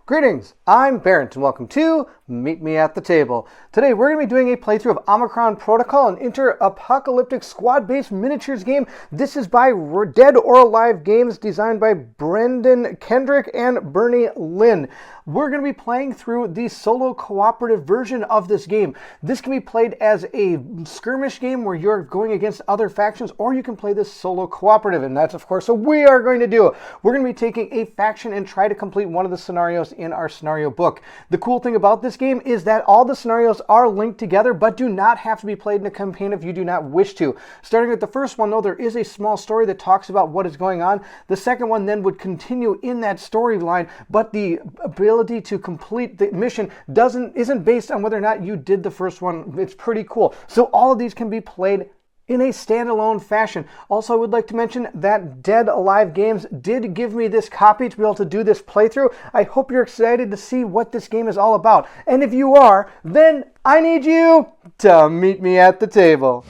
Greetings, I'm Barrett and welcome to Meet Me at the Table. Today we're going to be doing a playthrough of Omicron Protocol, an inter-apocalyptic squad-based miniatures game. This is by Dead or Alive Games, designed by Brendan Kendrick and Bernie Lynn. We're going to be playing through the solo cooperative version of this game. This can be played as a skirmish game where you're going against other factions, or you can play this solo cooperative, and that's of course what we are going to do. We're going to be taking a faction and try to complete one of the scenarios in our scenario book. The cool thing about this game is that all the scenarios are linked together, but do not have to be played in a campaign if you do not wish to. Starting with the first one, though, there is a small story that talks about what is going on. The second one then would continue in that storyline, but the ability to complete the mission isn't based on whether or not you did the first one. It's pretty cool. So all of these can be played in a standalone fashion. Also, I would like to mention that Dead Alive Games did give me this copy to be able to do this playthrough. I hope you're excited to see what this game is all about. And if you are, then I need you to meet me at the table.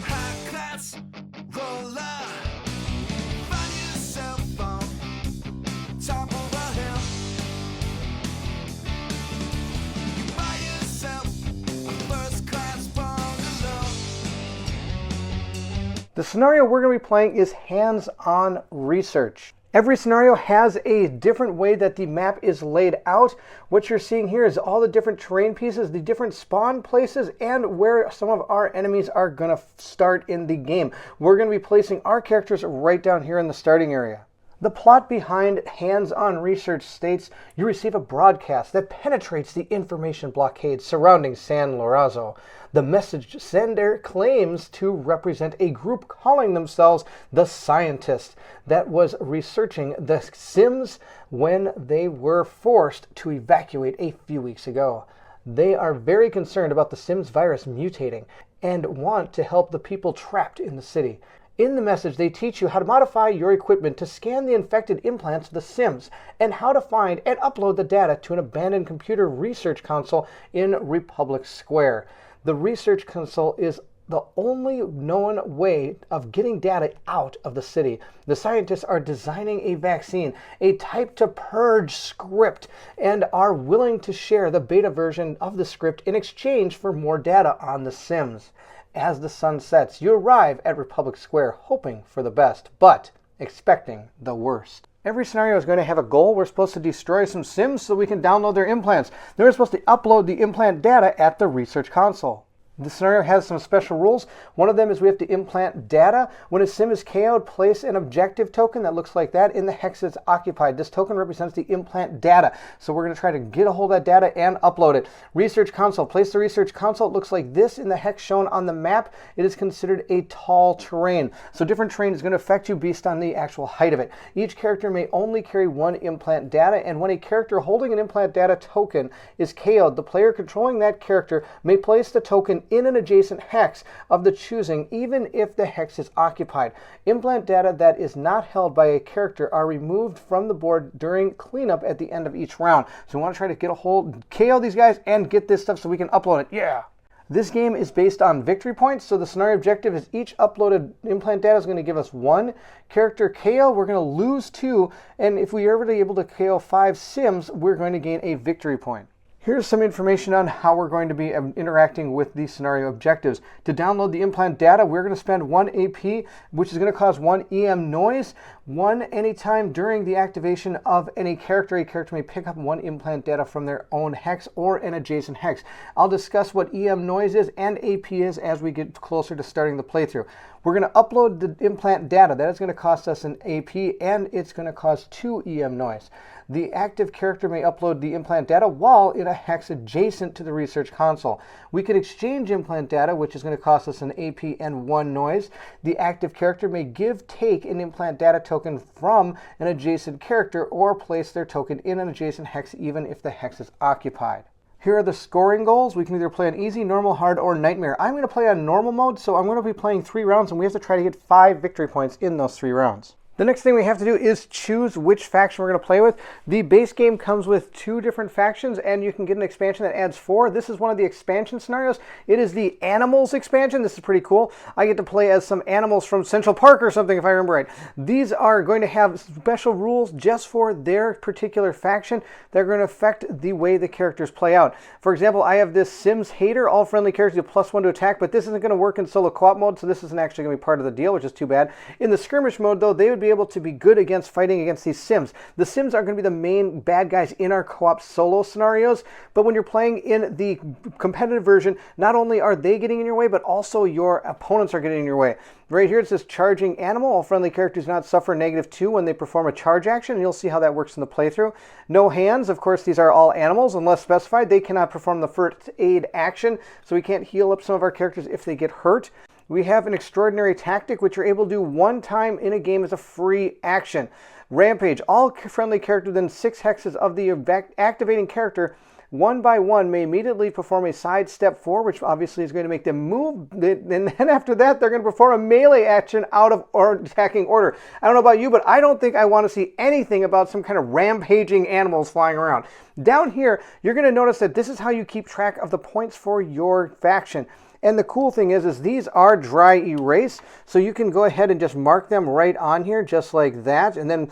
The scenario we're going to be playing is hands-on research. Every scenario has a different way that the map is laid out. What you're seeing here is all the different terrain pieces, the different spawn places, and where some of our enemies are going to start in the game. We're going to be placing our characters right down here in the starting area. The plot behind hands-on research states you receive a broadcast that penetrates the information blockade surrounding San Lorenzo. The message sender claims to represent a group calling themselves the Scientists that was researching the Sims when they were forced to evacuate a few weeks ago. They are very concerned about the Sims virus mutating and want to help the people trapped in the city. In the message, they teach you how to modify your equipment to scan the infected implants of the Sims, and how to find and upload the data to an abandoned computer research console in Republic Square. The research console is the only known way of getting data out of the city. The scientists are designing a vaccine, a type-to-purge script, and are willing to share the beta version of the script in exchange for more data on the Sims. As the sun sets, you arrive at Republic Square hoping for the best, but expecting the worst. Every scenario is going to have a goal. We're supposed to destroy some Sims so we can download their implants. Then we're supposed to upload the implant data at the research console. The scenario has some special rules. One of them is we have to implant data. When a Sim is KO'd, place an objective token that looks like that in the hex that's occupied. This token represents the implant data. So we're going to try to get a hold of that data and upload it. Research console. Place the research console. It looks like this in the hex shown on the map. It is considered a tall terrain. So different terrain is going to affect you based on the actual height of it. Each character may only carry one implant data, and when a character holding an implant data token is KO'd, the player controlling that character may place the token in an adjacent hex of the choosing, even if the hex is occupied. Implant data that is not held by a character are removed from the board during cleanup at the end of each round. So we want to try to get a hold, KO these guys, and get this stuff so we can upload it. Yeah! This game is based on victory points, so the scenario objective is each uploaded implant data is going to give us 1 character KO. We're going to lose 2, and if we are ever able to KO 5 Sims, we're going to gain a victory point. Here's some information on how we're going to be interacting with these scenario objectives. To download the implant data, we're going to spend 1 AP, which is going to cause 1 EM noise. 1 anytime during the activation of any character. A character may pick up 1 implant data from their own hex or an adjacent hex. I'll discuss what EM noise is and AP is as we get closer to starting the playthrough. We're going to upload the implant data. That is going to cost us an AP, and it's going to cause 2 EM noise. The active character may upload the implant data while in a hex adjacent to the research console. We can exchange implant data, which is going to cost us an AP and 1 noise. The active character may take an implant data token from an adjacent character or place their token in an adjacent hex even if the hex is occupied. Here are the scoring goals. We can either play on easy, normal, hard, or nightmare. I'm going to play on normal mode, so I'm going to be playing 3 rounds, and we have to try to get 5 victory points in those 3 rounds. The next thing we have to do is choose which faction we're going to play with. The base game comes with 2 different factions, and you can get an expansion that adds 4. This is one of the expansion scenarios. It is the Animals expansion. This is pretty cool. I get to play as some animals from Central Park or something, if I remember right. These are going to have special rules just for their particular faction. They're going to affect the way the characters play out. For example, I have this Sims Hater. All friendly characters get +1 to attack, but this isn't going to work in solo co-op mode, so this isn't actually going to be part of the deal, which is too bad. In the skirmish mode, though, they would be able to be good against fighting against these Sims. The Sims are going to be the main bad guys in our co-op solo scenarios, but when you're playing in the competitive version, not only are they getting in your way, but also your opponents are getting in your way. Right here it says charging animal. All friendly characters do not suffer -2 when they perform a charge action, and you'll see how that works in the playthrough. No hands. Of course, these are all animals. Unless specified, they cannot perform the first aid action, so we can't heal up some of our characters if they get hurt. We have an extraordinary tactic, which you're able to do one time in a game as a free action. Rampage. All friendly characters within 6 hexes of the activating character, one by one, may immediately perform a side step forward, which obviously is going to make them move. And then after that, they're going to perform a melee action out of attacking order. I don't know about you, but I don't think I want to see anything about some kind of rampaging animals flying around. Down here, you're going to notice that this is how you keep track of the points for your faction. And the cool thing is these are dry erase, so you can go ahead and just mark them right on here, just like that. And then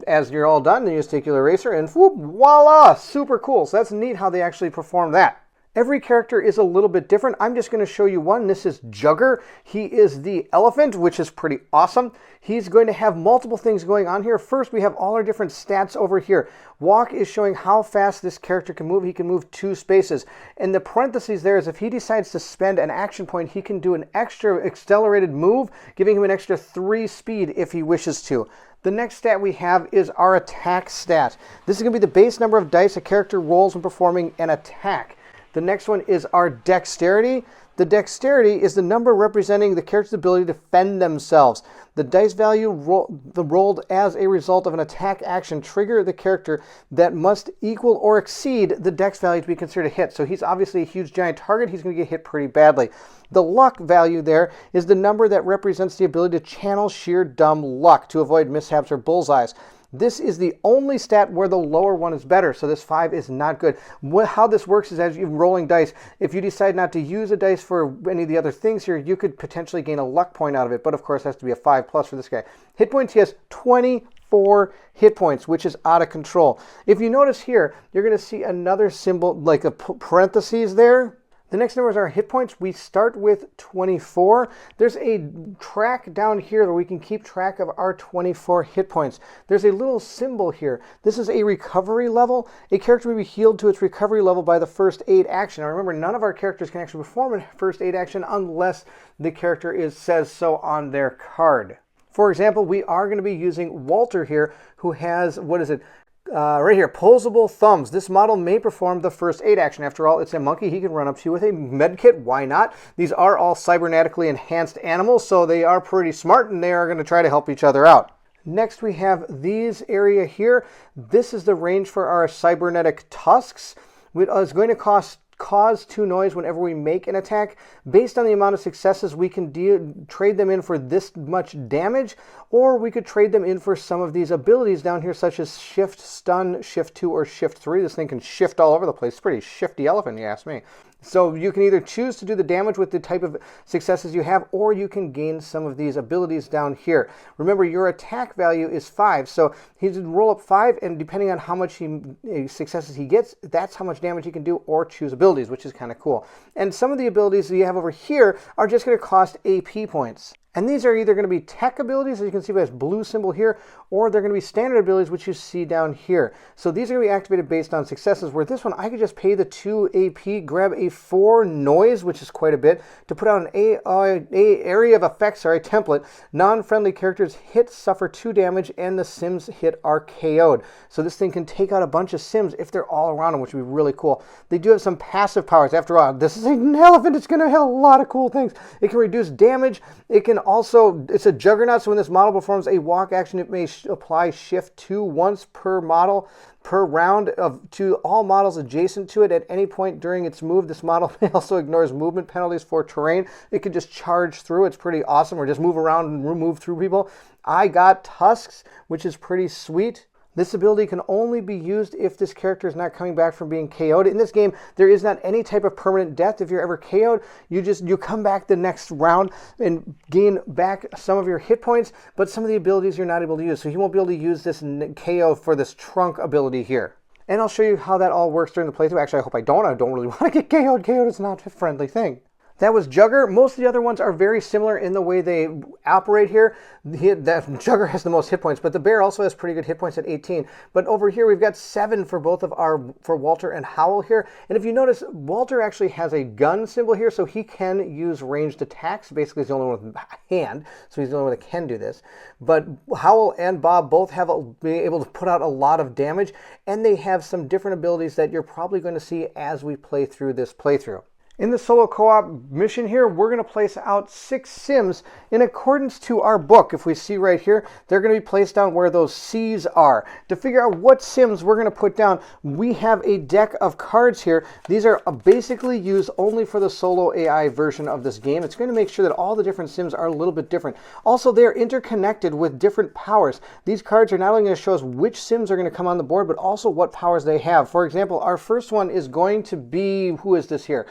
as you're all done, then you just take your eraser and whoop, voila, super cool. So that's neat how they actually perform that. Every character is a little bit different. I'm just going to show you one. This is Jugger. He is the elephant, which is pretty awesome. He's going to have multiple things going on here. First, we have all our different stats over here. Walk is showing how fast this character can move. He can move 2 spaces. And the parentheses there is if he decides to spend an action point, he can do an extra accelerated move, giving him an extra 3 speed if he wishes to. The next stat we have is our attack stat. This is going to be the base number of dice a character rolls when performing an attack. The next one is our dexterity. The dexterity is the number representing the character's ability to defend themselves. The dice value rolled as a result of an attack action trigger the character that must equal or exceed the dex value to be considered a hit. So he's obviously a huge giant target. He's going to get hit pretty badly. The luck value there is the number that represents the ability to channel sheer dumb luck to avoid mishaps or bullseyes. This is the only stat where the lower one is better, so this 5 is not good. How this works is as you're rolling dice, if you decide not to use a dice for any of the other things here, you could potentially gain a luck point out of it, but of course it has to be a 5+ for this guy. Hit points, he has 24 hit points, which is out of control. If you notice here, you're going to see another symbol, like a parentheses there. The next numbers are hit points. We start with 24. There's a track down here where we can keep track of our 24 hit points. There's a little symbol here. This is a recovery level. A character may be healed to its recovery level by the first aid action. Now remember, none of our characters can actually perform a first aid action unless the character says so on their card. For example, we are going to be using Walter here, who has, right here, posable thumbs. This model may perform the first aid action. After all, it's a monkey. He can run up to you with a med kit. Why not? These are all cybernetically enhanced animals, so they are pretty smart, and they are going to try to help each other out. Next, we have these area here. This is the range for our cybernetic tusks. It is going to cause 2 noise whenever we make an attack. Based on the amount of successes, we can trade them in for this much damage, or we could trade them in for some of these abilities down here, such as Shift, Stun, Shift 2, or Shift 3. This thing can shift all over the place. It's a pretty shifty elephant, you ask me. So you can either choose to do the damage with the type of successes you have, or you can gain some of these abilities down here. Remember, your attack value is 5, so he's going to roll up 5, and depending on how much successes he gets, that's how much damage he can do, or choose abilities, which is kind of cool. And some of the abilities that you have over here are just going to cost AP points. And these are either going to be tech abilities, as you can see by this blue symbol here, or they're going to be standard abilities, which you see down here. So these are going to be activated based on successes, where this one, I could just pay the 2 AP, grab a 4 noise, which is quite a bit, to put out an area of effects, or a template. Non-friendly characters hit suffer 2 damage, and the Sims hit are KO'd. So this thing can take out a bunch of Sims if they're all around them, which would be really cool. They do have some passive powers. After all, this is an elephant. It's going to have a lot of cool things. It can reduce damage. It can also, it's a juggernaut, so when this model performs a walk action, it may apply Shift 2 once per model per round to all models adjacent to it at any point during its move. This model also ignores movement penalties for terrain. It can just charge through. It's pretty awesome, or just move around and move through people. I got tusks, which is pretty sweet. This ability can only be used if this character is not coming back from being KO'd. In this game, there is not any type of permanent death. If you're ever KO'd, you come back the next round and gain back some of your hit points, but some of the abilities you're not able to use. So you won't be able to use this KO for this trunk ability here. And I'll show you how that all works during the playthrough. Actually, I hope I don't. I don't really want to get KO'd. KO'd is not a friendly thing. That was Jugger. Most of the other ones are very similar in the way they operate here. Jugger has the most hit points, but the bear also has pretty good hit points at 18. But over here, we've got 7 for both of for Walter and Howl here. And if you notice, Walter actually has a gun symbol here, so he can use ranged attacks. Basically, he's the only one with a hand, so he's the only one that can do this. But Howl and Bob both have being able to put out a lot of damage, and they have some different abilities that you're probably going to see as we play through this playthrough. In the solo co-op mission here, we're going to place out 6 Sims in accordance to our book. If we see right here, they're going to be placed down where those C's are. To figure out what Sims we're going to put down, we have a deck of cards here. These are basically used only for the solo AI version of this game. It's going to make sure that all the different Sims are a little bit different. Also, they're interconnected with different powers. These cards are not only going to show us which Sims are going to come on the board, but also what powers they have. For example, our first one is going to be, who is this here?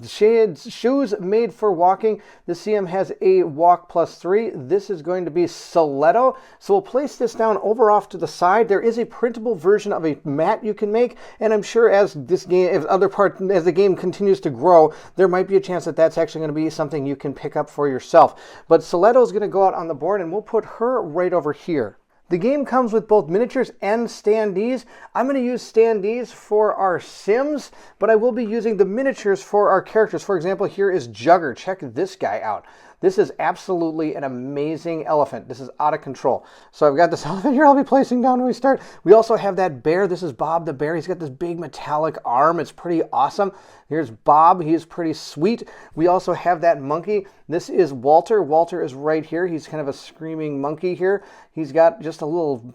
Shoes made for walking. The CM has a walk +3. This is going to be Stiletto. So we'll place this down over off to the side. There is a printable version of a mat you can make, and I'm sure as this game, as the game continues to grow, there might be a chance that that's actually going to be something you can pick up for yourself. But Stiletto is going to go out on the board, and we'll put her right over here. The game comes with both miniatures and standees. I'm going to use standees for our Sims, but I will be using the miniatures for our characters. For example, here is Jugger. Check this guy out. This is absolutely an amazing elephant. This is out of control. So I've got this elephant here I'll be placing down when we start. We also have that bear. This is Bob the bear. He's got this big metallic arm. It's pretty awesome. Here's Bob. He is pretty sweet. We also have that monkey. This is Walter. Walter is right here. He's kind of a screaming monkey here. He's got just a little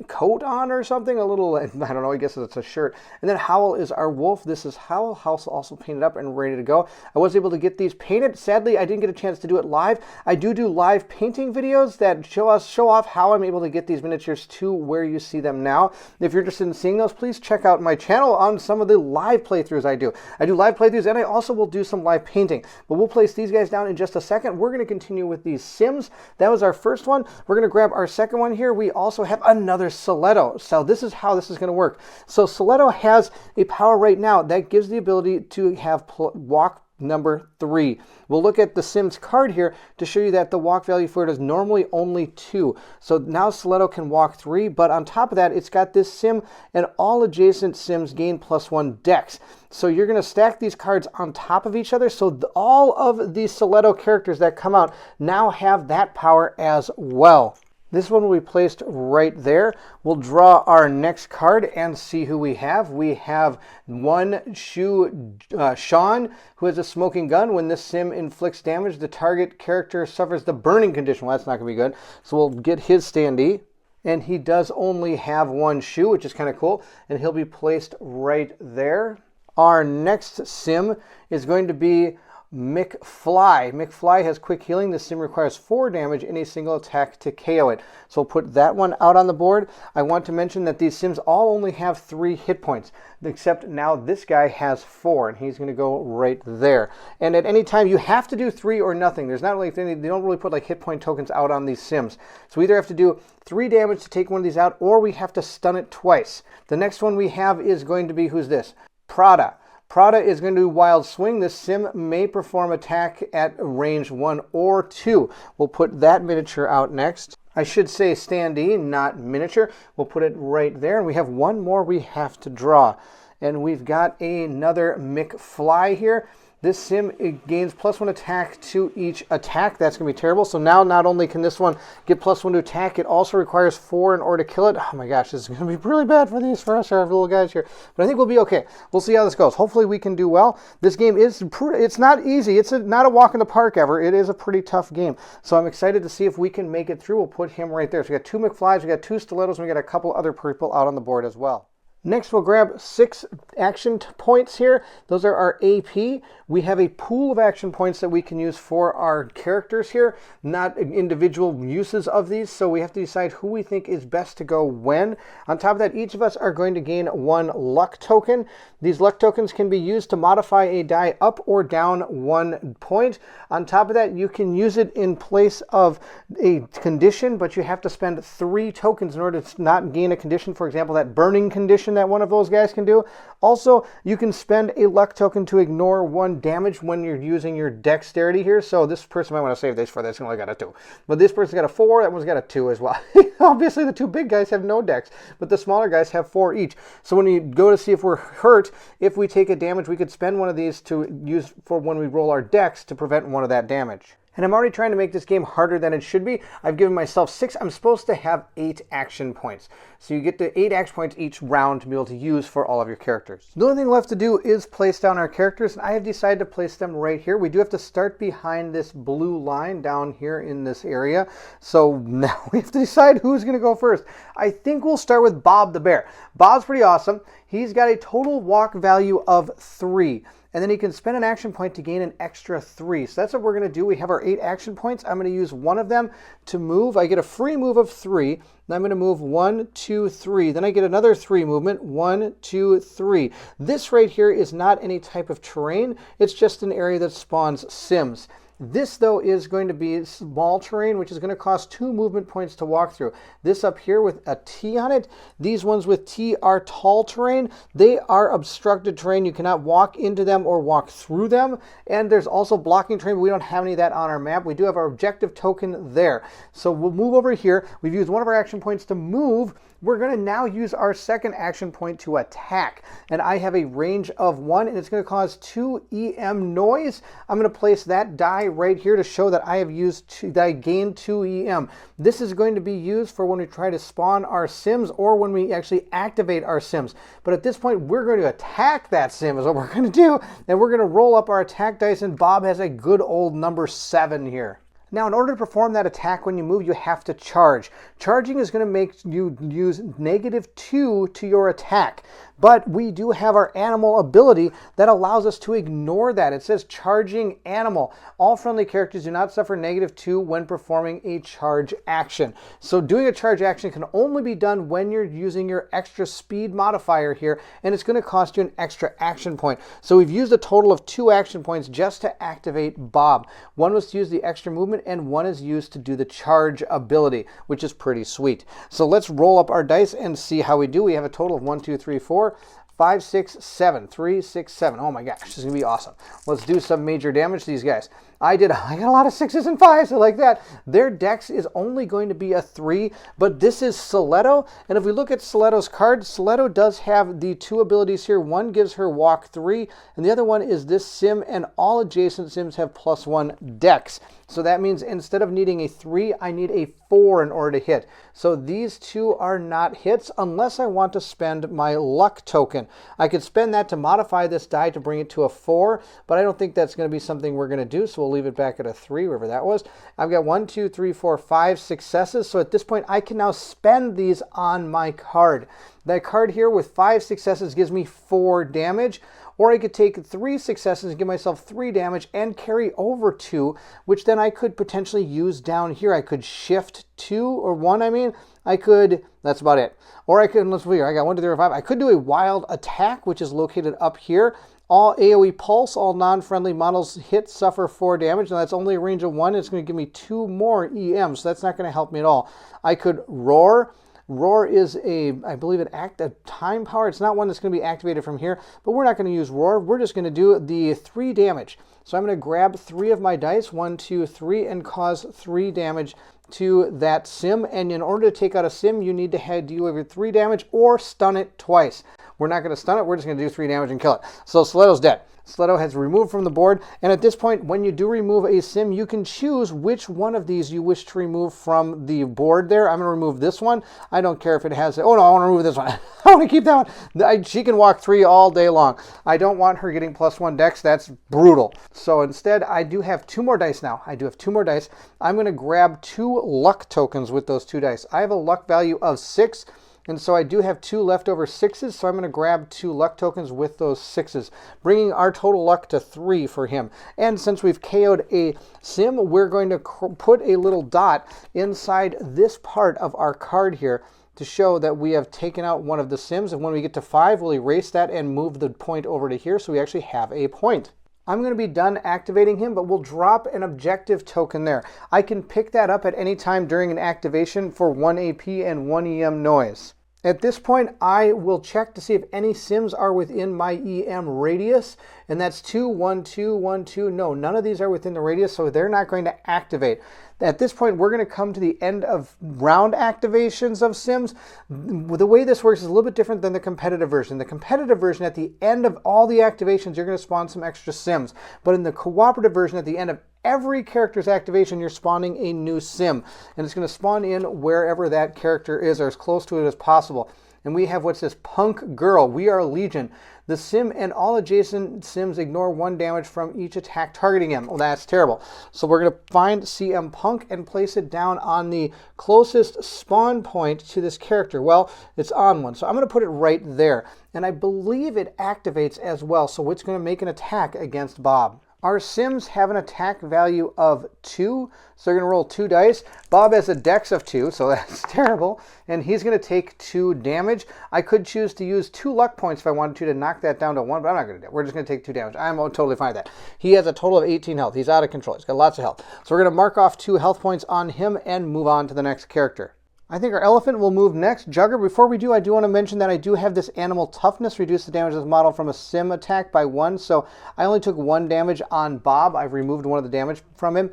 coat on or something. A little, I don't know, I guess it's a shirt. And then Howl is our wolf. This is Howl. Howl's also painted up and ready to go. I was able to get these painted. Sadly, I didn't get a chance to do it live. I do live painting videos that show off how I'm able to get these miniatures to where you see them now. If you're interested in seeing those, please check out my channel on some of the live playthroughs I do. I do live playthroughs, and I also will do some live painting. But we'll place these guys down in just a second. We're going to continue with these Sims. That was our first one. We're going to grab our second one here. We also have another Stiletto. So this is how this is going to work. So Stiletto has a power right now that gives the ability to have walk number 3. We'll look at the Sims card here to show you that the walk value for it is normally only 2. So now Stiletto can walk 3, but on top of that, it's got this Sim and all adjacent Sims gain +1 dex. So you're going to stack these cards on top of each other. So all of the Stiletto characters that come out now have that power as well. This one will be placed right there. We'll draw our next card and see who we have. We have One Shoe Sean, who has a smoking gun. When this Sim inflicts damage, the target character suffers the burning condition. Well, that's not going to be good. So we'll get his standee. And he does only have 1 shoe, which is kind of cool. And he'll be placed right there. Our next Sim is going to be McFly. McFly has quick healing. This Sim requires 4 damage in a single attack to KO it. So we'll put that one out on the board. I want to mention that these Sims all only have 3 hit points, except now this guy has 4, and he's going to go right there. And at any time, you have to do 3 or nothing. There's not really they don't really put like hit point tokens out on these Sims. So we either have to do 3 damage to take one of these out, or we have to stun it twice. The next one we have is going to be, who's this? Prada. Prada is going to do Wild Swing. This Sim may perform attack at range 1 or 2. We'll put that miniature out next. I should say standee, not miniature. We'll put it right there. And we have one more we have to draw. And we've got another McFly here. This Sim, it gains +1 attack to each attack. That's going to be terrible. So now not only can this one get +1 to attack, it also requires 4 in order to kill it. Oh my gosh, this is going to be really bad for us, our little guys here. But I think we'll be okay. We'll see how this goes. Hopefully we can do well. This game is, it's not easy. It's not a walk in the park ever. It is a pretty tough game. So I'm excited to see if we can make it through. We'll put him right there. So we got 2 McFlys, we got 2 Stilettos, and we got a couple other people out on the board as well. Next, we'll grab 6 action points here. Those are our AP. We have a pool of action points that we can use for our characters here, not individual uses of these, so we have to decide who we think is best to go when. On top of that, each of us are going to gain 1 luck token. These luck tokens can be used to modify a die up or down 1 point. On top of that, you can use it in place of a condition, but you have to spend 3 tokens in order to not gain a condition. For example, that burning condition that one of those guys can do. Also, you can spend a luck token to ignore 1 damage when you're using your dexterity here. So this person might want to save this for this. He only got a 2. But this person's got a 4. That one's got a 2 as well. Obviously, the 2 big guys have no dex, but the smaller guys have 4 each. So when you go to see if we're hurt, if we take a damage, we could spend one of these to use for when we roll our dex to prevent one of that damage. And I'm already trying to make this game harder than it should be. I've given myself 6. I'm supposed to have 8 action points. So you get the 8 action points each round to be able to use for all of your characters. The only thing left to do is place down our characters, and I have decided to place them right here. We do have to start behind this blue line down here in this area. So now we have to decide who's going to go first. I think we'll start with Bob the Bear. Bob's pretty awesome. He's got a total walk value of 3. And then he can spend an action point to gain an extra 3. So that's what we're going to do. We have our 8 action points. I'm going to use one of them to move. I get a free move of 3. And I'm going to move 1, 2, 3. Then I get another 3 movement. 1, 2, 3. This right here is not any type of terrain. It's just an area that spawns Sims. This, though, is going to be small terrain, which is going to cost 2 movement points to walk through. This up here with a T on it, these ones with T are tall terrain. They are obstructed terrain. You cannot walk into them or walk through them. And there's also blocking terrain, but we don't have any of that on our map. We do have our objective token there. So we'll move over here. We've used one of our action points to move. We're going to now use our second action point to attack. And I have a range of 1, and it's going to cause 2 EM noise. I'm going to place that die right here to show that I have that I gained 2 EM. This is going to be used for when we try to spawn our Sims or when we actually activate our Sims. But at this point, we're going to attack that Sim is what we're going to do. And we're going to roll up our attack dice, and Bob has a good old number 7 here. Now, in order to perform that attack when you move, you have to charge. Charging is going to make you use -2 to your attack. But we do have our animal ability that allows us to ignore that. It says charging animal. All friendly characters do not suffer -2 when performing a charge action. So doing a charge action can only be done when you're using your extra speed modifier here, and it's going to cost you an extra action point. So we've used a total of 2 action points just to activate Bob. One was to use the extra movement, and one is used to do the charge ability, which is pretty sweet. So let's roll up our dice and see how we do. We have a total of 1, 2, 3, 4, 5, 6, 7. 3, 6, 7. Oh my gosh, this is going to be awesome. Let's do some major damage to these guys. I got a lot of 6s and 5s, so like that. Their dex is only going to be a 3, but this is Stiletto. And if we look at Stiletto's card, Stiletto does have the 2 abilities here. One gives her walk 3, and the other one is this Sim, and all adjacent Sims have +1 dex. So that means instead of needing a 3, I need a 4 in order to hit. So these 2 are not hits unless I want to spend my luck token. I could spend that to modify this die to bring it to a 4, but I don't think that's going to be something we're going to do, so we'll leave it back at a 3, wherever that was. I've got 1, 2, 3, 4, 5 successes, so at this point I can now spend these on my card. That card here with 5 successes gives me 4 damage, or I could take 3 successes and give myself 3 damage and carry over 2, which then I could potentially use down here. I could shift 2 or 1, I could, that's about it. Or I could, let's see here, I got 1, 2, 3, 4, 5. I could do a wild attack, which is located up here. All AoE pulse, all non-friendly models hit suffer 4 damage. Now that's only a range of 1. It's going to give me 2 more EM, so that's not going to help me at all. I could roar. Roar is I believe, a time power. It's not one that's going to be activated from here, but we're not going to use Roar. We're just going to do the 3 damage. So I'm going to grab 3 of my dice, 1, 2, 3, and cause 3 damage to that Sim. And in order to take out a Sim, you need to deal with 3 damage or stun it twice. We're not going to stun it. We're just going to do 3 damage and kill it. So Stiletto's dead. Stiletto has removed from the board, and at this point, when you do remove a Sim, you can choose which one of these you wish to remove from the board there. I'm going to remove this one. I don't care if it has, oh no, I want to remove this one. I want to keep that one. She can walk 3 all day long. I don't want her getting +1 dex. That's brutal. So instead, I do have 2 more dice now. I do have 2 more dice. I'm going to grab 2 luck tokens with those 2 dice. I have a luck value of 6. And so I do have 2 leftover 6s, so I'm going to grab 2 luck tokens with those 6s, bringing our total luck to 3 for him. And since we've KO'd a sim, we're going to put a little dot inside this part of our card here to show that we have taken out one of the sims. And when we get to 5, we'll erase that and move the point over to here so we actually have a point. I'm going to be done activating him, but we'll drop an objective token there. I can pick that up at any time during an activation for 1 AP and 1 EM noise. At this point, I will check to see if any sims are within my EM radius, and that's 2, 1, 2, 1, 2. No, none of these are within the radius, so they're not going to activate. At this point, we're going to come to the end of round activations of sims. The way this works is a little bit different than the competitive version. The competitive version, at the end of all the activations, you're going to spawn some extra sims. But in the cooperative version, at the end of every character's activation, you're spawning a new sim. And it's going to spawn in wherever that character is, or as close to it as possible. And we have what's this punk girl. We are Legion. The sim and all adjacent sims ignore 1 damage from each attack targeting him. Well, that's terrible. So we're going to find CM Punk and place it down on the closest spawn point to this character. Well, it's on one, so I'm going to put it right there. And I believe it activates as well, so it's going to make an attack against Bob. Our sims have an attack value of 2, so they're going to roll 2 dice. Bob has a dex of 2, so that's terrible, and he's going to take 2 damage. I could choose to use 2 luck points if I wanted to knock that down to 1, but I'm not going to do it. We're just going to take 2 damage. I'm totally fine with that. He has a total of 18 health. He's out of control. He's got lots of health. So we're going to mark off 2 health points on him and move on to the next character. I think our elephant will move next. Jugger, before we do, I do want to mention that I do have this animal toughness, reduce the damage of this model from a sim attack by 1. So I only took 1 damage on Bob. I've removed 1 of the damage from him.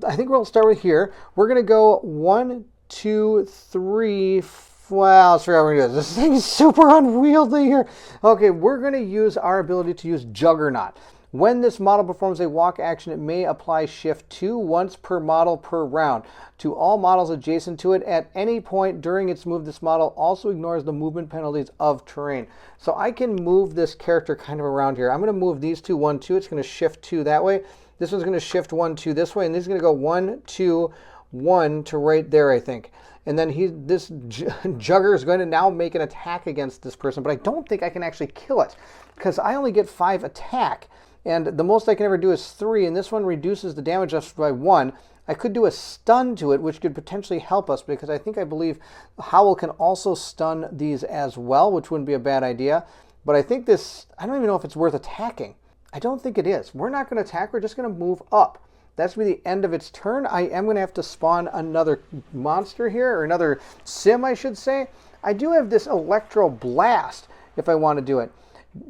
I think we'll start with here. We're going to go 1, 2, 3, well, let's figure out what we're going to do. This thing is super unwieldy here. Okay, we're going to use our ability to use Juggernaut. When this model performs a walk action, it may apply shift 2 once per model per round to all models adjacent to it. At any point during its move, this model also ignores the movement penalties of terrain. So I can move this character kind of around here. I'm going to move these 2, 1, 2. It's going to shift 2 that way. This one's going to shift 1, 2 this way. And this is going to go 1, 2, 1 to right there, I think. And then this Jugger is going to now make an attack against this person. But I don't think I can actually kill it because I only get 5 attack. And the most I can ever do is 3, and this one reduces the damage just by 1. I could do a stun to it, which could potentially help us, because I believe Howl can also stun these as well, which wouldn't be a bad idea. But I think I don't even know if it's worth attacking. I don't think it is. We're not going to attack, we're just going to move up. That's going to be the end of its turn. I am going to have to spawn another monster here, or another sim, I should say. I do have this Electro Blast if I want to do it.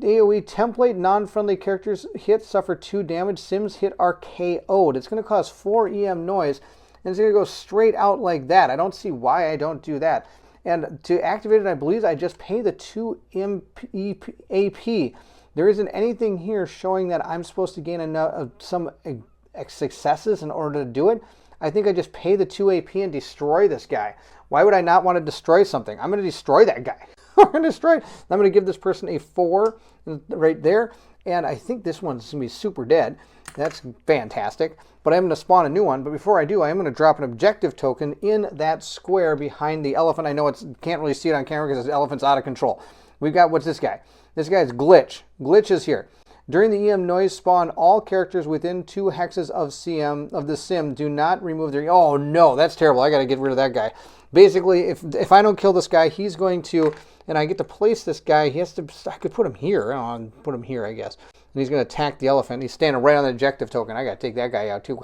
AoE template, non-friendly characters hit suffer 2 damage. Sims hit are KO'd. It's going to cause 4 EM noise, and it's going to go straight out like that. I don't see why I don't do that. And to activate it, I believe I just pay the 2 AP. There isn't anything here showing that I'm supposed to gain some successes in order to do it. I think I just pay the 2 AP and destroy this guy. Why would I not want to destroy something? I'm going to destroy that guy. I'm going to destroy it. I'm going to give this person a 4 right there. And I think this one's going to be super dead. That's fantastic. But I'm going to spawn a new one. But before I do, I am going to drop an objective token in that square behind the elephant. I know can't really see it on camera because the elephant's out of control. We've got, what's this guy? This guy's Glitch. Glitch is here. During the EM noise spawn, all characters within 2 hexes of the sim do not remove their... Oh no, that's terrible. I got to get rid of that guy. Basically, if I don't kill this guy, he's going to... And I get to place this guy. He has to... I could put him here. I'll put him here, I guess. And he's going to attack the elephant. He's standing right on the objective token. I got to take that guy out too.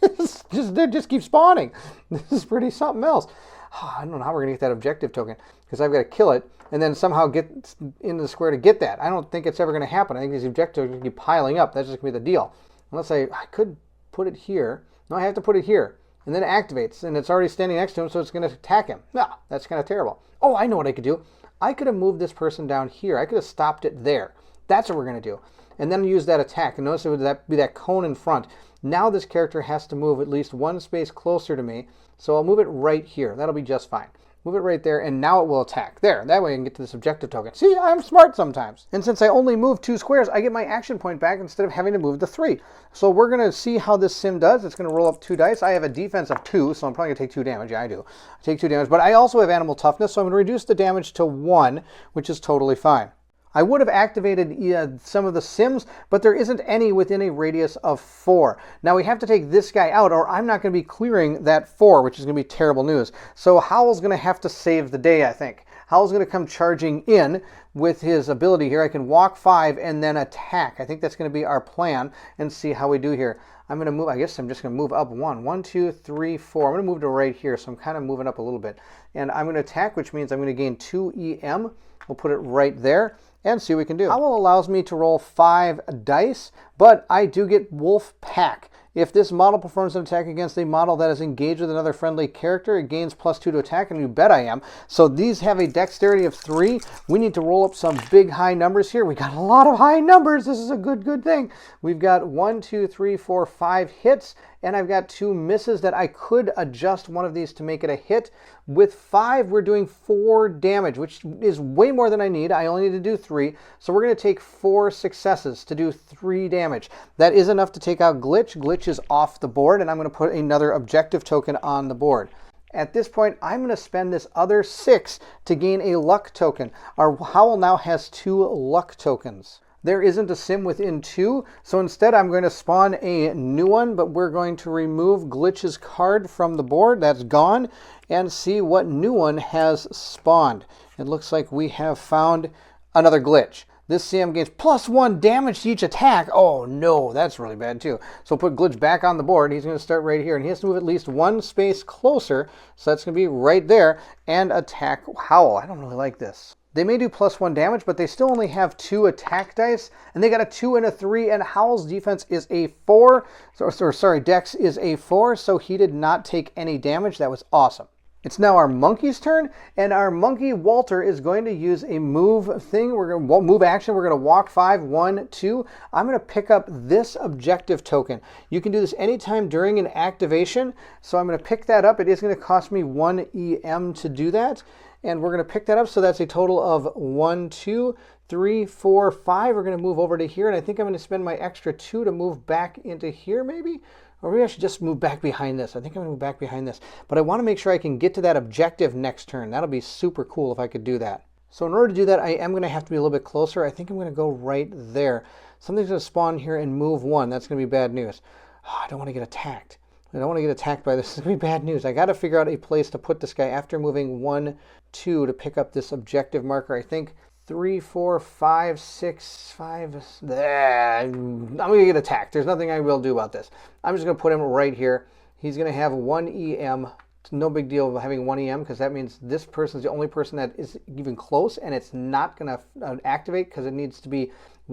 They just keep spawning. This is pretty something else. I don't know how we're going to get that objective token because I've got to kill it and then somehow get into the square to get that. I don't think it's ever going to happen. I think these objectives are going to keep piling up. That's just going to be the deal. Unless I could put it here. No, I have to put it here. And then it activates. And it's already standing next to him, so it's going to attack him. No, that's kind of terrible. Oh, I know what I could do. I could have moved this person down here. I could have stopped it there. That's what we're going to do. And then use that attack. And notice it would be that cone in front. Now this character has to move at least 1 space closer to me. So I'll move it right here. That'll be just fine. Move it right there, and now it will attack. There, that way I can get to this objective token. See, I'm smart sometimes. And since I only moved 2 squares, I get my action point back instead of having to move the 3. So we're going to see how this sim does. It's going to roll up 2 dice. I have a defense of 2, so I'm probably going to take 2 damage. Yeah, I do. I take 2 damage, but I also have animal toughness, so I'm going to reduce the damage to 1, which is totally fine. I would have activated some of the sims, but there isn't any within a radius of 4. Now we have to take this guy out, or I'm not going to be clearing that 4, which is going to be terrible news. So Howl's going to have to save the day, I think. Howl's going to come charging in with his ability here. I can walk 5 and then attack. I think that's going to be our plan, and see how we do here. I'm going to move, I guess I'm just going to move up 1. 1, 2, 3, 4. I'm going to move to right here, so I'm kind of moving up a little bit. And I'm going to attack, which means I'm going to gain 2 EM. We'll put it right there and see what we can do. Owl allows me to roll 5 dice, but I do get Wolf Pack. If this model performs an attack against a model that is engaged with another friendly character, it gains +2 to attack, and you bet I am. So these have a dexterity of 3. We need to roll up some big high numbers here. We got a lot of high numbers. This is a good thing. We've got 1, 2, 3, 4, 5 hits, and I've got 2 misses that I could adjust one of these to make it a hit. With 5, we're doing 4 damage, which is way more than I need. I only need to do 3, so we're going to take 4 successes to do 3 damage. That is enough to take out Glitch. Glitch is off the board, and I'm going to put another objective token on the board. At this point, I'm going to spend this other 6 to gain a luck token. Our Howl now has 2 luck tokens. There isn't a sim within 2, so instead I'm going to spawn a new one, but we're going to remove Glitch's card from the board. That's gone, and see what new one has spawned. It looks like we have found another Glitch. This sim gains +1 damage to each attack. Oh no, that's really bad too. So we'll put Glitch back on the board. He's going to start right here, and he has to move at least 1 space closer, so that's going to be right there, and attack Howl. I don't really like this. They may do +1 damage, but they still only have 2 attack dice, and they got a 2 and a 3, and Howl's defense is a 4. Sorry, Dex is a 4, so he did not take any damage. That was awesome. It's now our monkey's turn, and our monkey Walter is going to use a move thing. We're going to move action. We're going to walk 5, 1, 2. I'm going to pick up this objective token. You can do this anytime during an activation, so I'm going to pick that up. It is going to cost me 1 EM to do that. And we're going to pick that up, so that's a total of 1, 2, 3, 4, 5. We're going to move over to here, and I think I'm going to spend my extra 2 to move back into here, maybe? Or maybe I should just move back behind this. I think I'm going to move back behind this. But I want to make sure I can get to that objective next turn. That'll be super cool if I could do that. So in order to do that, I am going to have to be a little bit closer. I think I'm going to go right there. Something's going to spawn here and move 1. That's going to be bad news. Oh, I don't want to get attacked. I don't want to get attacked by this. This is going to be bad news. I got to figure out a place to put this guy after moving 1, 2 to pick up this objective marker. I think 3, 4, 5, 6, 5. I'm going to get attacked. There's nothing I will do about this. I'm just going to put him right here. He's going to have 1 EM. It's no big deal having 1 EM, because that means this person is the only person that is even close, and it's not going to activate because it needs to be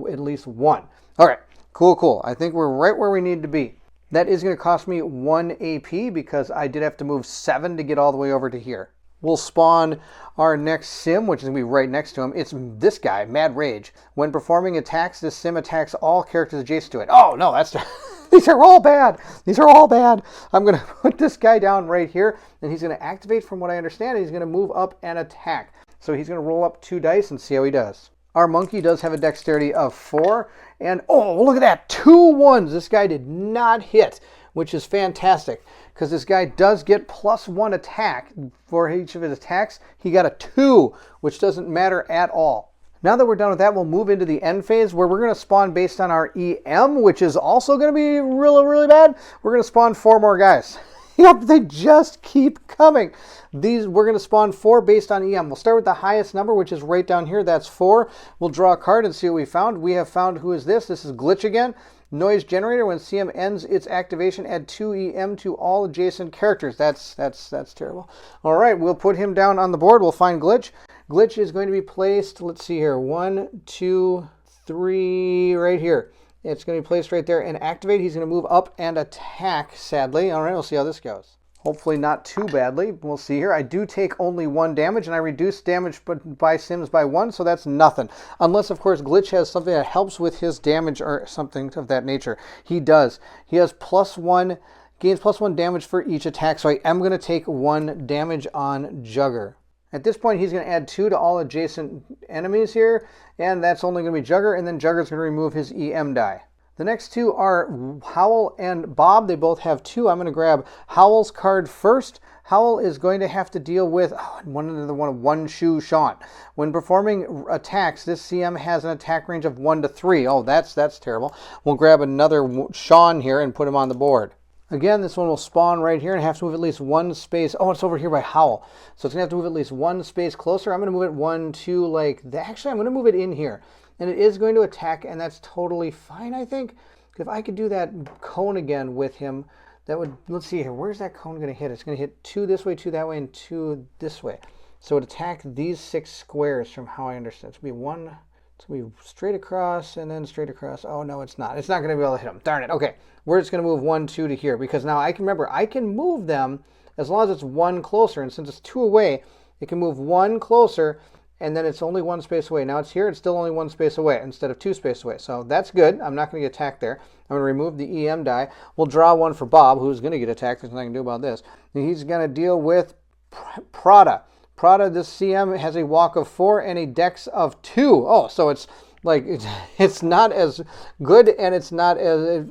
at least 1. All right, cool. I think we're right where we need to be. That is going to cost me 1 AP because I did have to move 7 to get all the way over to here. We'll spawn our next sim, which is going to be right next to him. It's this guy, Mad Rage. When performing attacks, this sim attacks all characters adjacent to it. Oh, no, that's... These are all bad. These are all bad. I'm going to put this guy down right here, and he's going to activate, from what I understand. He's going to move up and attack. So he's going to roll up 2 dice and see how he does. Our monkey does have a dexterity of 4, and oh, look at that, 2 1s. This guy did not hit, which is fantastic, because this guy does get +1 attack for each of his attacks. He got a 2, which doesn't matter at all. Now that we're done with that, we'll move into the end phase, where we're going to spawn based on our EM, which is also going to be really bad. We're going to spawn 4 more guys. Yep, they just keep coming. We're going to spawn 4 based on EM. We'll start with the highest number, which is right down here. That's 4. We'll draw a card and see what we found. We have found, who is this? This is Glitch again. Noise generator. When CM ends its activation, add 2 EM to all adjacent characters. That's terrible. All right, we'll put him down on the board. We'll find Glitch. Glitch is going to be placed, let's see here, 1, 2, 3, right here. It's going to be placed right there and activate. He's going to move up and attack, sadly. All right, we'll see how this goes. Hopefully not too badly. We'll see here. I do take only 1 damage, and I reduce damage by sims by 1, so that's nothing. Unless, of course, Glitch has something that helps with his damage or something of that nature. He does. He has +1, gains +1 damage for each attack, so I am going to take 1 damage on Jugger. At this point, he's going to add 2 to all adjacent enemies here, and that's only going to be Jugger, and then Jugger's going to remove his EM die. The next 2 are Howl and Bob. They both have 2. I'm going to grab Howl's card first. Howl is going to have to deal with One Shoe Sean. When performing attacks, this CM has an attack range of 1 to 3. Oh, that's terrible. We'll grab another Sean here and put him on the board. Again, this one will spawn right here and have to move at least 1 space. Oh, it's over here by Howl. So it's going to have to move at least 1 space closer. I'm going to move it 1, 2, like that. Actually, I'm going to move it in here. And it is going to attack, and that's totally fine, I think. If I could do that cone again with him, that would, let's see here, where's that cone going to hit? It's going to hit 2 this way, 2 that way, and 2 this way. So it would attack these 6 squares from how I understand. It's going to be 1, it's going to be straight across, and then straight across. Oh, no, it's not. It's not going to be able to hit them. Darn it. Okay, we're just going to move 1, 2 to here, because now I can remember, I can move them as long as it's 1 closer, and since it's 2 away, it can move 1 closer, and then it's only 1 space away. Now it's here, it's still only 1 space away instead of 2 space away. So that's good. I'm not going to get attacked there. I'm going to remove the EM die. We'll draw 1 for Bob, who's going to get attacked. There's nothing I can do about this. And he's going to deal with Prada. Prada, this CM has a walk of 4 and a dex of 2. Oh, so it's like, it's not as good, and it's not as...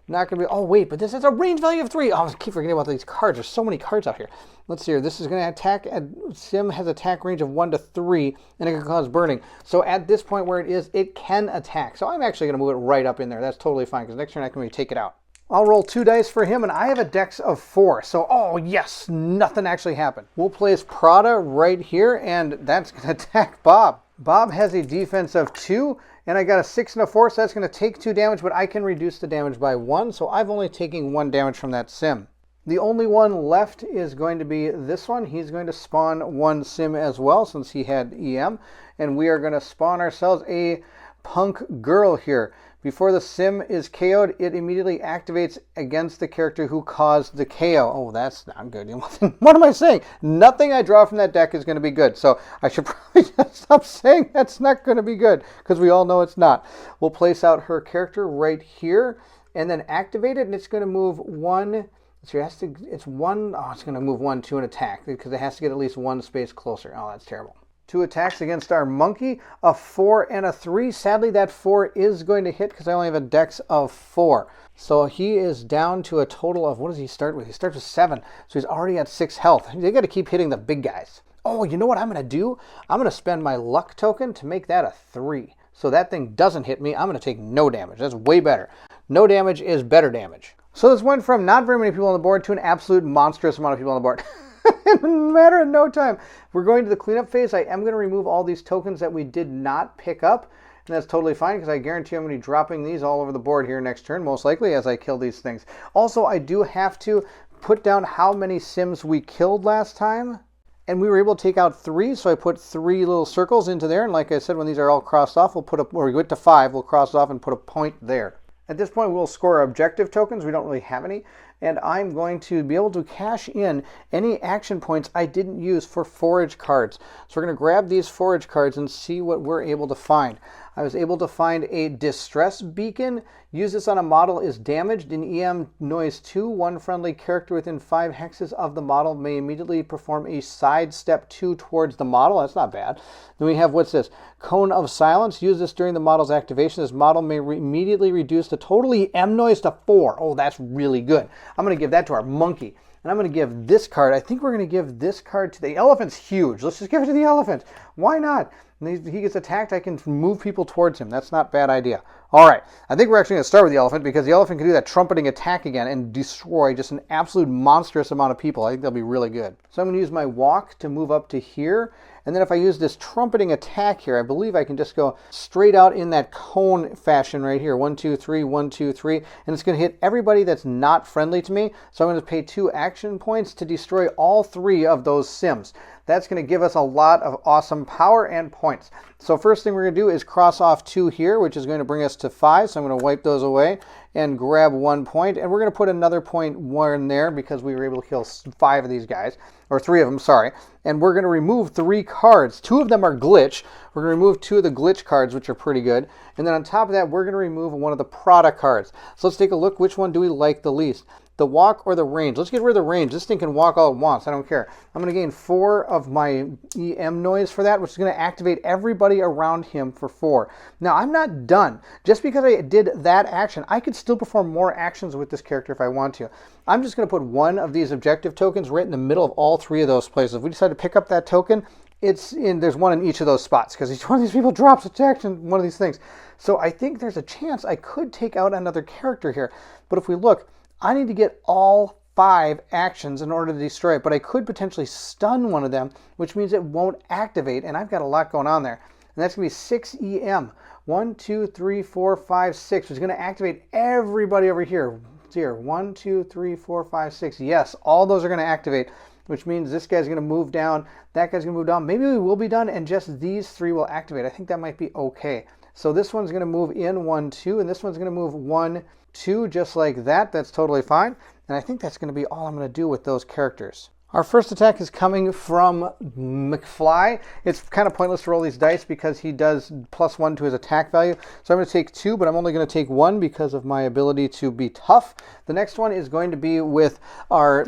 not going to be, oh wait, but this has a range value of 3. Oh, I keep forgetting about these cards. There's so many cards out here. Let's see here. This is going to attack, Sim has attack range of 1 to 3, and it can cause burning. So at this point where it is, it can attack. So I'm actually going to move it right up in there. That's totally fine, because next turn I can maybe take it out. I'll roll 2 dice for him, and I have a dex of 4. So, oh yes, nothing actually happened. We'll place Prada right here, and that's going to attack Bob. Bob has a defense of 2, and I got a 6 and a 4, so that's going to take 2 damage, but I can reduce the damage by 1, so I've only taken 1 damage from that Sim. The only one left is going to be this one. He's going to spawn 1 Sim as well, since he had EM, and we are going to spawn ourselves a Punk Girl here. Before the Sim is KO'd, it immediately activates against the character who caused the KO. Oh, that's not good. What am I saying? Nothing I draw from that deck is going to be good. So I should probably just stop saying that's not going to be good, because we all know it's not. We'll place out her character right here and then activate it, and it's going to move 1. So it's 1. Oh, it's going to move 1 to an attack, because it has to get at least 1 space closer. Oh, that's terrible. 2 attacks against our monkey, a 4 and a 3. Sadly, that 4 is going to hit because I only have a dex of 4. So he is down to a total of, what does he start with? He starts with 7. So he's already at 6 health. They got to keep hitting the big guys. Oh, you know what I'm going to do? I'm going to spend my luck token to make that a 3. So that thing doesn't hit me. I'm going to take no damage. That's way better. No damage is better damage. So this went from not very many people on the board to an absolute monstrous amount of people on the board. In a matter of no time. We're going to the cleanup phase. I am going to remove all these tokens that we did not pick up. And that's totally fine, because I guarantee I'm going to be dropping these all over the board here next turn, most likely, as I kill these things. Also, I do have to put down how many Sims we killed last time. And we were able to take out 3, so I put 3 little circles into there. And like I said, when these are all crossed off, when we get to 5, we'll cross off and put a point there. At this point, we'll score objective tokens. We don't really have any. And I'm going to be able to cash in any action points I didn't use for forage cards. So we're going to grab these forage cards and see what we're able to find. I was able to find a distress beacon. Use this on a model is damaged in EM noise 2. One friendly character within 5 hexes of the model may immediately perform a sidestep 2 towards the model. That's not bad. Then we have, what's this? Cone of Silence. Use this during the model's activation. This model may immediately reduce the total EM noise to 4. Oh, that's really good. I'm going to give that to our monkey. And I'm going to give this card, I think we're going to give this card to the elephant's huge. Let's just give it to the elephant. Why not? When he gets attacked, I can move people towards him. That's not a bad idea. All right, I think we're actually going to start with the elephant, because the elephant can do that trumpeting attack again and destroy just an absolute monstrous amount of people. I think that'll be really good. So I'm going to use my walk to move up to here. And then if I use this trumpeting attack here, I believe I can just go straight out in that cone fashion right here. 1, 2, 3, 1, 2, 3. And it's going to hit everybody that's not friendly to me. So I'm going to pay 2 action points to destroy all 3 of those Sims. That's going to give us a lot of awesome power and points. So first thing we're going to do is cross off 2 here, which is going to bring us to 5. So I'm going to wipe those away and grab 1 point. And we're going to put another point 1 there, because we were able to kill 5 of these guys. Or 3 of them, sorry. And we're going to remove 3 cards. 2 of them are glitch. We're going to remove 2 of the glitch cards, which are pretty good. And then on top of that, we're going to remove one of the Prada cards. So let's take a look. Which one do we like the least? the walk or the range. Let's get rid of the range. This thing can walk all at once. I don't care. I'm going to gain 4 of my EM noise for that, which is going to activate everybody around him for 4. Now, I'm not done. Just because I did that action, I could still perform more actions with this character if I want to. I'm just going to put one of these objective tokens right in the middle of all 3 of those places. If we decide to pick up that token, there's one in each of those spots because each one of these people drops attack in one of these things. So I think there's a chance I could take out another character here. But if we look, I need to get all 5 actions in order to destroy it, but I could potentially stun one of them, which means it won't activate, and I've got a lot going on there. And that's going to be 6 EM. 1, 2, 3, 4, 5, 6, which is going to activate everybody over here. It's here. 1, 2, 3, 4, 5, 6. Yes, all those are going to activate, which means this guy's going to move down, that guy's going to move down. Maybe we will be done, and just these 3 will activate. I think that might be okay. So this one's going to move in 1, 2, and this one's going to move 1, 2, just like that. That's totally fine. And I think that's going to be all I'm going to do with those characters. Our first attack is coming from McFly. It's kind of pointless to roll these dice because he does +1 to his attack value. So I'm going to take 2, but I'm only going to take 1 because of my ability to be tough. The next one is going to be with our,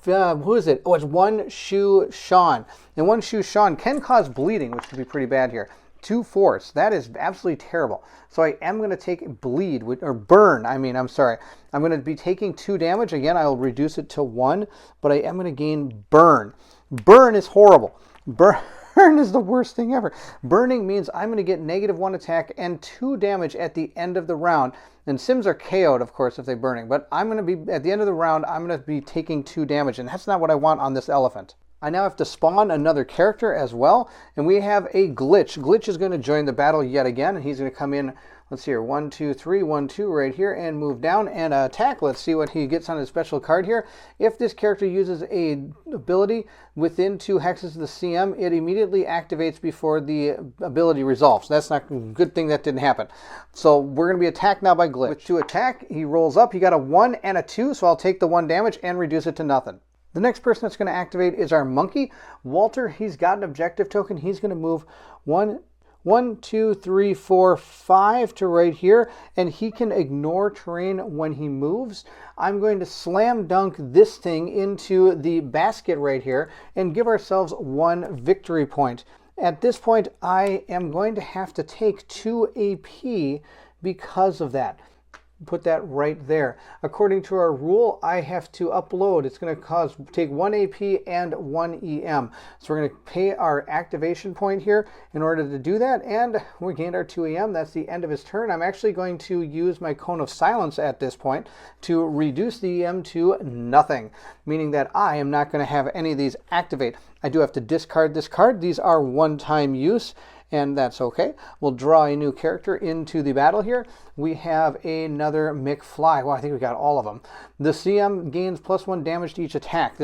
who is it? Oh, it's One Shoe Sean. And One Shoe Sean can cause bleeding, which could be pretty bad here. 2 force. That is absolutely terrible. So I am going to take bleed, or burn. I'm sorry. I'm going to be taking 2 damage. Again, I will reduce it to 1, but I am going to gain burn. Burn is horrible. Burn is the worst thing ever. Burning means I'm going to get -1 attack and 2 damage at the end of the round. And Sims are KO'd, of course, if they're burning. But I'm going to be, at the end of the round, I'm going to be taking 2 damage. And that's not what I want on this elephant. I now have to spawn another character as well, and we have a Glitch. Glitch is going to join the battle yet again, and he's going to come in, let's see here, 1, 2, 3, 1, 2 right here, and move down and attack. Let's see what he gets on his special card here. If this character uses a ability within 2 hexes of the CM, it immediately activates before the ability resolves. That's not a good thing that didn't happen. So we're going to be attacked now by Glitch. With 2 attack, he rolls up. He got a 1 and a 2, so I'll take the 1 damage and reduce it to nothing. The next person that's going to activate is our monkey, Walter. He's got an objective token. He's going to move 1, 2, 3, 4, 5 to right here, and he can ignore terrain when he moves. I'm going to slam dunk this thing into the basket right here and give ourselves 1 victory point. At this point, I am going to have to take 2 AP because of that. Put that right there. According to our rule, I have to upload. It's going to take 1 AP and 1 EM. So we're going to pay our activation point here in order to do that, and we gained our 2 EM. That's the end of his turn. I'm actually going to use my Cone of Silence at this point to reduce the EM to nothing, meaning that I am not going to have any of these activate. I do have to discard this card. These are one-time use, and that's okay. We'll draw a new character into the battle here. We have another McFly. Well, I think we got all of them. The CM gains +1 damage to each attack.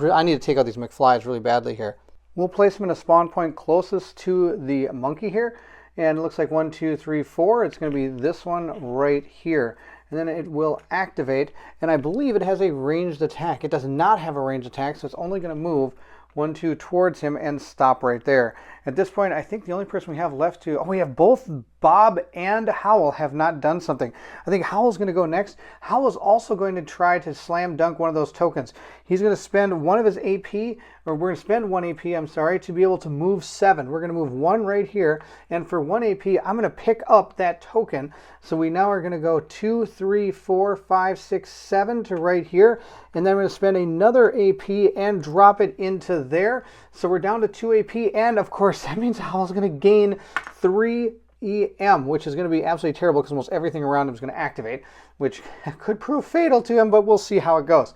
I need to take out these McFlys really badly here. We'll place them in a spawn point closest to the monkey here. And it looks like 1, 2, 3, 4. It's going to be this one right here. And then it will activate. And I believe it has a ranged attack. It does not have a ranged attack, so it's only going to move 1, 2 towards him and stop right there. At this point, I think the only person we have left to... Oh, we have both Bob and Howl have not done something. I think Howl's going to go next. Howl's also going to try to slam dunk one of those tokens. He's going to spend 1 of his AP, or we're going to spend 1 AP, I'm sorry, to be able to move 7. We're going to move 1 right here, and for 1 AP, I'm going to pick up that token. So we now are going to go 2, 3, 4, 5, 6, 7 to right here, and then we're going to spend another AP and drop it into there. So we're down to 2 AP, and of course, that means Howl's going to gain 3 EM, which is going to be absolutely terrible because almost everything around him is going to activate, which could prove fatal to him, but we'll see how it goes.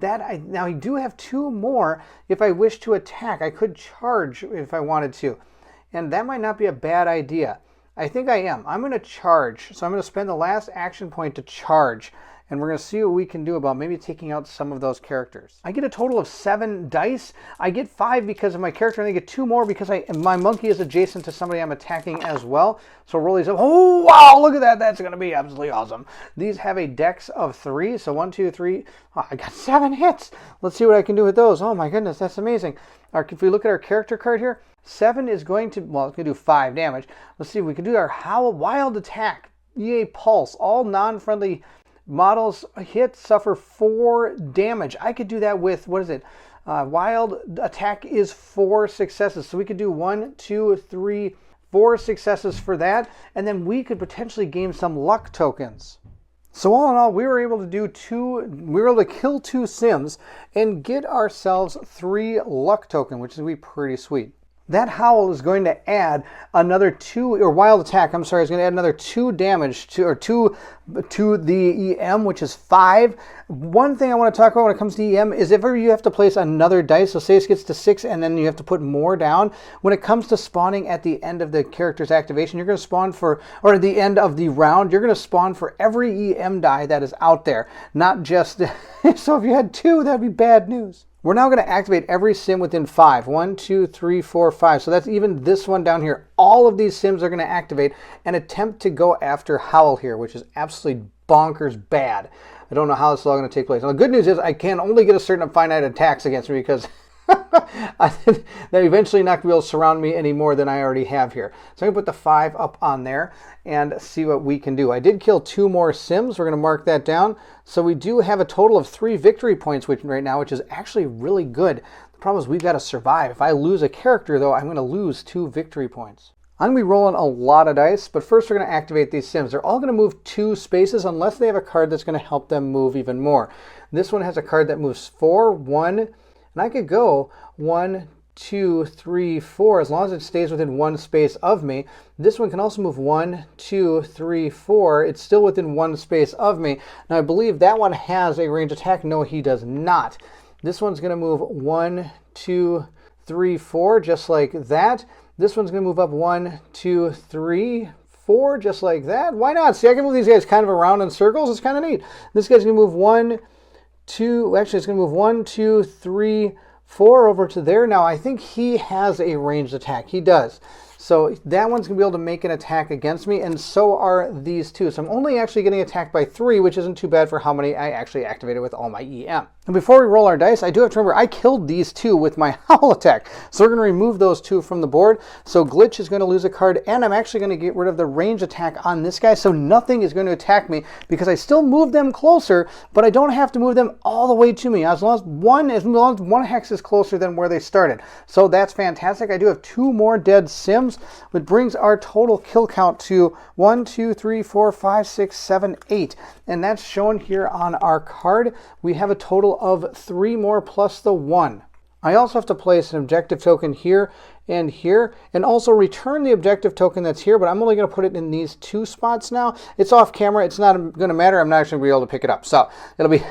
Now, I do have 2 more if I wish to attack. I could charge if I wanted to, and that might not be a bad idea. I think I am. I'm going to charge, so I'm going to spend the last action point to charge, and we're going to see what we can do about maybe taking out some of those characters. I get a total of 7 dice. I get 5 because of my character, and I get 2 more because my monkey is adjacent to somebody I'm attacking as well. So roll these up. Oh, wow, look at that. That's going to be absolutely awesome. These have a dex of 3, so 1, 2, 3. Oh, I got 7 hits. Let's see what I can do with those. Oh, my goodness, that's amazing. If we look at our character card here, 7 is going to, well, it's going to do 5 damage. Let's see, we can do our Howl Wild Attack, EA Pulse, all non-friendly Models hit, suffer 4 damage. I could do that with, what is it? Wild attack is 4 successes. So we could do 1, 2, 3, 4 successes for that. And then we could potentially gain some luck tokens. So all in all, we were able to kill 2 Sims and get ourselves 3 luck token, which is going to be pretty sweet. That Howl is going to add another 2, or Wild Attack, I'm sorry, is going to add another 2 damage to the EM, which is 5. One thing I want to talk about when it comes to EM is if ever you have to place another dice, so say it gets to 6 and then you have to put more down, when it comes to spawning at the end of the character's activation, you're going to spawn for, or at the end of the round, you're going to spawn for every EM die that is out there, not just, so if you had 2, that'd be bad news. We're now going to activate every sim within 5. 1, 2, 3, 4, 5. So that's even this one down here. All of these sims are going to activate and attempt to go after Howl here, which is absolutely bonkers bad. I don't know how this is all going to take place. Now, the good news is I can only get a certain finite attacks against me because they're eventually not going to be able to surround me any more than I already have here. So I'm going to put the 5 up on there and see what we can do. I did kill 2 more Sims. We're going to mark that down. So we do have a total of 3 victory points right now, which is actually really good. The problem is we've got to survive. If I lose a character, though, I'm going to lose 2 victory points. I'm going to be rolling a lot of dice, but first we're going to activate these Sims. They're all going to move 2 spaces unless they have a card that's going to help them move even more. This one has a card that moves 4, 1, and I could go 1, 2, 3, 4, as long as it stays within 1 space of me. This one can also move 1, 2, 3, 4. It's still within 1 space of me. Now I believe that one has a range attack. No, he does not. This one's going to move 1, 2, 3, 4, just like that. This one's going to move up 1, 2, 3, 4, just like that. Why not? See, I can move these guys kind of around in circles. It's kind of neat. This guy's going to move 1, 2, actually it's going to move 1, 2, 3, 4 over to there. Now I think he has a ranged attack. He does. So that one's going to be able to make an attack against me, and so are these 2. So I'm only actually getting attacked by 3, which isn't too bad for how many I actually activated with all my EM. And before we roll our dice, I do have to remember I killed these 2 with my Howl attack. So we're going to remove those 2 from the board. So Glitch is going to lose a card, and I'm actually going to get rid of the range attack on this guy. So nothing is going to attack me because I still move them closer, but I don't have to move them all the way to me as long as one hex is closer than where they started. So that's fantastic. I do have 2 more dead Sims, which brings our total kill count to 1, 2, 3, 4, 5, 6, 7, 8. And that's shown here on our card. We have a total of 3 more plus the 1. I also have to place an objective token here, and also return the objective token that's here, but I'm only going to put it in these 2 spots now. It's off camera. It's not going to matter. I'm not actually going to be able to pick it up. So it'll be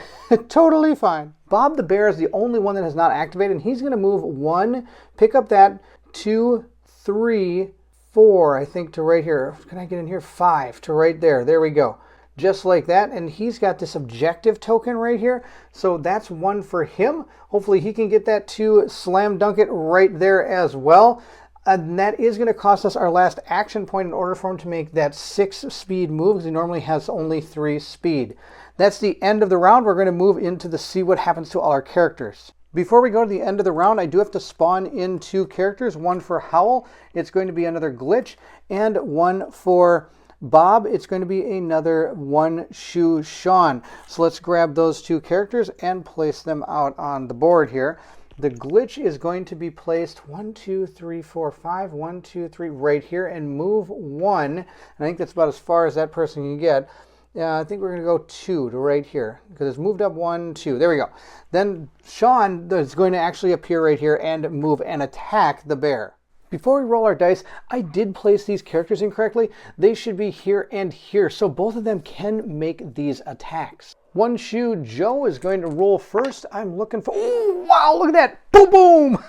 totally fine. Bob the Bear is the only one that has not activated, and he's going to move 1, pick up that, 2, 3, 4, I think, to right here. Can I get in here? 5 to right there. There we go. Just like that. And he's got this objective token right here. So that's 1 for him. Hopefully he can get that to slam dunk it right there as well. And that is going to cost us our last action point in order for him to make that 6 speed move, because he normally has only 3 speed. That's the end of the round. We're going to move into the see what happens to all our characters. Before we go to the end of the round, I do have to spawn in 2 characters. 1 for Howl. It's going to be another Glitch. And 1 for Bob. It's going to be another One Shoe Sean. So let's grab those 2 characters and place them out on the board here. The Glitch is going to be placed 1, 2, 3, 4, 5, 1, 2, 3 right here, and move 1. I think that's about as far as that person can get. I think we're going to go 2 to right here because it's moved up 1, 2. There we go. Then Sean is going to actually appear right here and move and attack the bear. Before we roll our dice, I did place these characters incorrectly. They should be here and here, so both of them can make these attacks. One Shoe Joe is going to roll first. I'm looking for... Oh, wow, look at that. Boom, boom.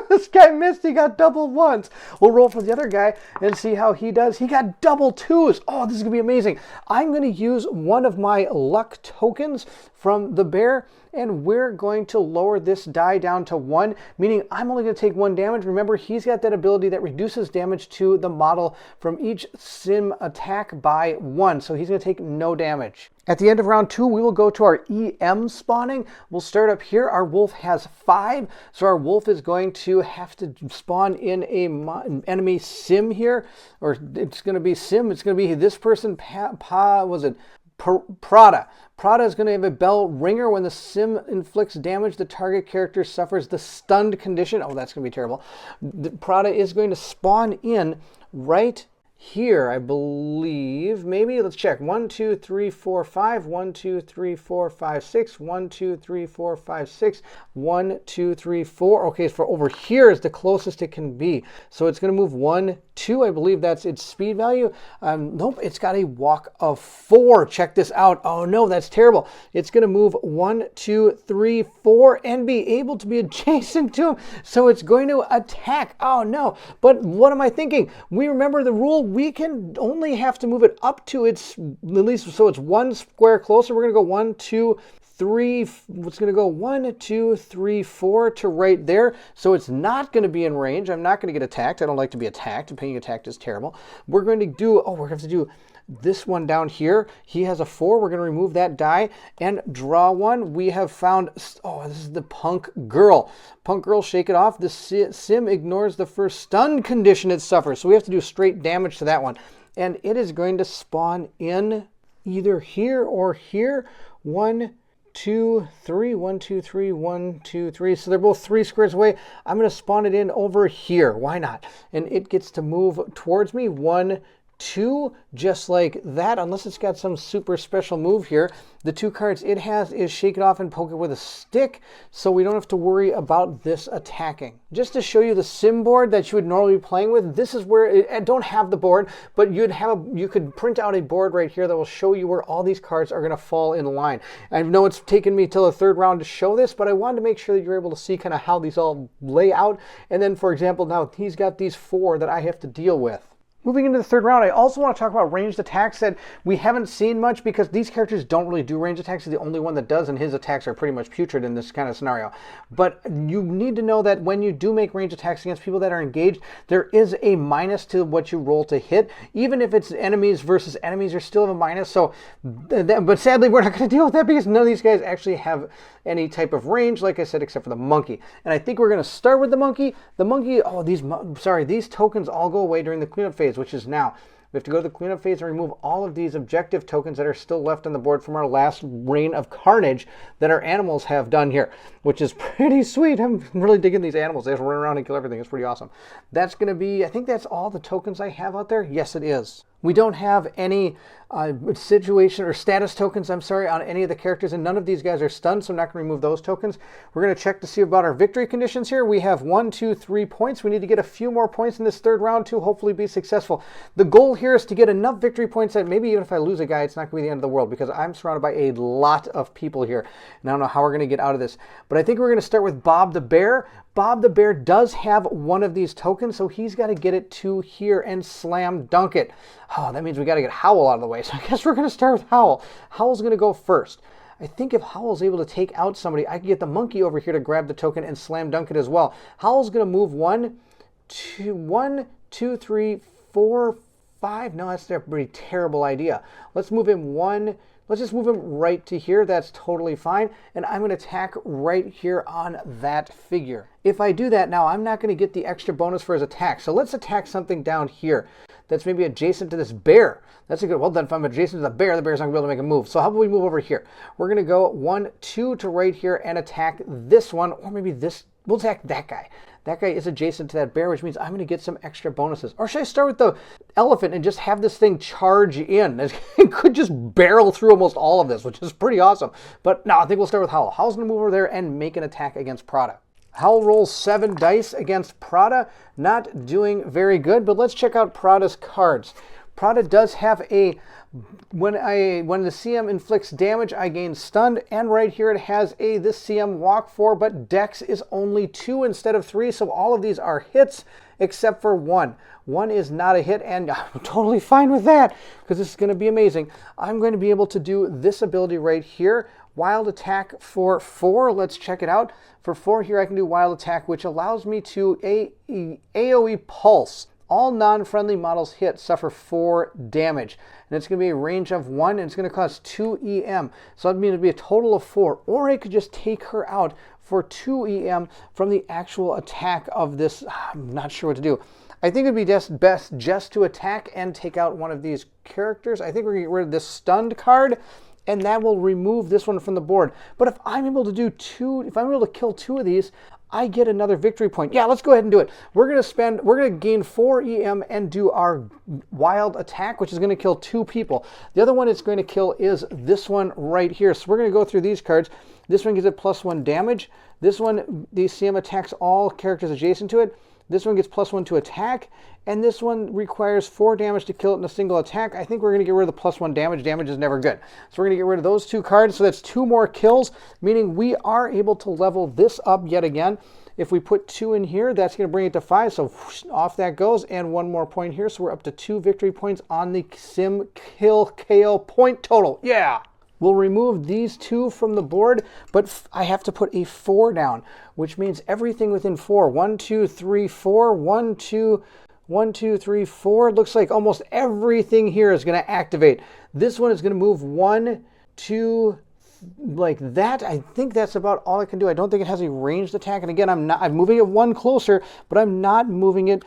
This guy missed. He got double 1s. We'll roll for the other guy and see how he does. He got double 2s. Oh, this is going to be amazing. I'm going to use one of my luck tokens from the bear, and we're going to lower this die down to 1, meaning I'm only going to take 1 damage. Remember, he's got that ability that reduces damage to the model from each sim attack by 1, so he's going to take no damage. At the end of round 2, we will go to our EM spawning. We'll start up here. Our wolf has 5, so our wolf is going to have to spawn in an enemy sim here, or it's going to be sim. It's going to be this person, Prada. Prada is going to have a bell ringer. When the sim inflicts damage, the target character suffers the stunned condition. Oh, that's going to be terrible. Prada is going to spawn in right here, I believe. Maybe let's check. 1, 2, 3, 4, 5. 1, 2, 3, 4, 5, 6. 1, 2, 3, 4, 5, 6. 1, 2, 3, 4. Okay, so for over here is the closest it can be. So it's going to move 1, 2. I believe that's its speed value. Nope, it's got a walk of 4. Check this out. Oh no, that's terrible. It's going to move 1, 2, 3, 4 and be able to be adjacent to him. So it's going to attack. Oh no. But what am I thinking? We remember the rule. We can only have to move it up to its, at least, so it's 1 square closer. We're going to go 1, 2, 3. It's going to go 1, 2, 3, 4 to right there. So it's not going to be in range. I'm not going to get attacked. I don't like to be attacked. Being attacked is terrible. We're going to do, we're going to have to do this one down here. He has a 4. We're going to remove that die and draw one. We have found, this is the Punk Girl. Punk Girl, shake it off. The sim ignores the first stun condition it suffers. So we have to do straight damage to that one. And it is going to spawn in either here or here. 1, 2, 3. 1, 2, 3. 1, 2, 3. So they're both 3 squares away. I'm going to spawn it in over here. Why not? And it gets to move towards me. 1, 2, just like that, unless it's got some super special move here. The 2 cards it has is shake it off and poke it with a stick, so we don't have to worry about this attacking. Just to show you the sim board that you would normally be playing with, this is where, I don't have the board, but you could print out a board right here that will show you where all these cards are going to fall in line. I know it's taken me till the 3rd round to show this, but I wanted to make sure that you're able to see kind of how these all lay out. And then, for example, now he's got these 4 that I have to deal with. Moving into the 3rd round, I also want to talk about ranged attacks that we haven't seen much because these characters don't really do ranged attacks. He's the only one that does, and his attacks are pretty much putrid in this kind of scenario. But you need to know that when you do make ranged attacks against people that are engaged, there is a minus to what you roll to hit. Even if it's enemies versus enemies, you still have a minus. So, but sadly, we're not going to deal with that because none of these guys actually have any type of range, like I said, except for the monkey. And I think we're going to start with the monkey. The monkey, these tokens all go away during the cleanup phase, which is now. We have to go to the cleanup phase and remove all of these objective tokens that are still left on the board from our last reign of carnage that our animals have done here, which is pretty sweet. I'm really digging these animals. They just run around and kill everything. It's pretty awesome. That's going to be, I think that's all the tokens I have out there. Yes, it is. We don't have any situation or status tokens, on any of the characters, and none of these guys are stunned, so I'm not going to remove those tokens. We're going to check to see about our victory conditions here. We have 1, 2, 3 points. We need to get a few more points in this 3rd round to hopefully be successful. The goal here is to get enough victory points that maybe even if I lose a guy, it's not going to be the end of the world because I'm surrounded by a lot of people here, and I don't know how we're going to get out of this. But I think we're going to start with Bob the Bear. Bob the Bear does have one of these tokens, so he's got to get it to here and slam dunk it. Oh, that means we got to get Howl out of the way, so I guess we're going to start with Howl. Howl's going to go first. I think if Howl's able to take out somebody, I can get the monkey over here to grab the token and slam dunk it as well. Howl's going to move 1, 2, 3, 4, 5. No, that's a pretty terrible idea. Let's move him 1. Let's just move him right to here. That's totally fine. And I'm going to attack right here on that figure. If I do that now, I'm not going to get the extra bonus for his attack. So let's attack something down here that's maybe adjacent to this bear. That's a good, well then if I'm adjacent to the bear's not going to be able to make a move. So how about we move over here? We're going to go 1, 2 to right here and attack this one, or maybe this, we'll attack that guy. That guy is adjacent to that bear, which means I'm going to get some extra bonuses. Or should I start with the elephant and just have this thing charge in? It could just barrel through almost all of this, which is pretty awesome. But no, I think we'll start with Howl. Howl's going to move over there and make an attack against Prada. Howl rolls 7 dice against Prada. Not doing very good, but let's check out Prada's cards. Prada does have a, when the CM inflicts damage, I gain stunned, and right here it has a, this CM walk 4, but Dex is only 2 instead of 3, so all of these are hits except for 1. 1 is not a hit, and I'm totally fine with that because this is going to be amazing. I'm going to be able to do this ability right here. Wild attack for 4. Let's check it out. For 4 here, I can do wild attack, which allows me to AoE pulse. All non-friendly models hit suffer 4 damage. And it's going to be a range of 1, and it's going to cost 2 EM. So that means it'd be a total of 4. Or I could just take her out for 2 EM from the actual attack of this. I'm not sure what to do. I think it'd be best just to attack and take out one of these characters. I think we're going to get rid of this stunned card, and that will remove this one from the board. But if I'm able to do if I'm able to kill 2 of these, I get another victory point. Yeah, let's go ahead and do it. We're going to gain 4 EM and do our wild attack, which is going to kill 2 people. The other one it's going to kill is this one right here. So we're going to go through these cards. This one gives it +1 damage. This one, the CM attacks all characters adjacent to it. This one gets +1 to attack, and this one requires 4 damage to kill it in a single attack. I think we're going to get rid of the +1 damage. Damage is never good. So we're going to get rid of those 2 cards. So that's 2 more kills, meaning we are able to level this up yet again. If we put 2 in here, that's going to bring it to 5. So whoosh, off that goes, and 1 more point here. So we're up to 2 victory points on the Sim Kill KO point total. Yeah! We'll remove these 2 from the board, but I have to put a 4 down, which means everything within 4. 1, 2, 3, 4. 1, 2, 1, 2, 3, 4. It looks like almost everything here is going to activate. This one is going to move 1, 2, like that. I think that's about all I can do. I don't think it has a ranged attack. And again, I'm moving it 1 closer, but I'm not moving it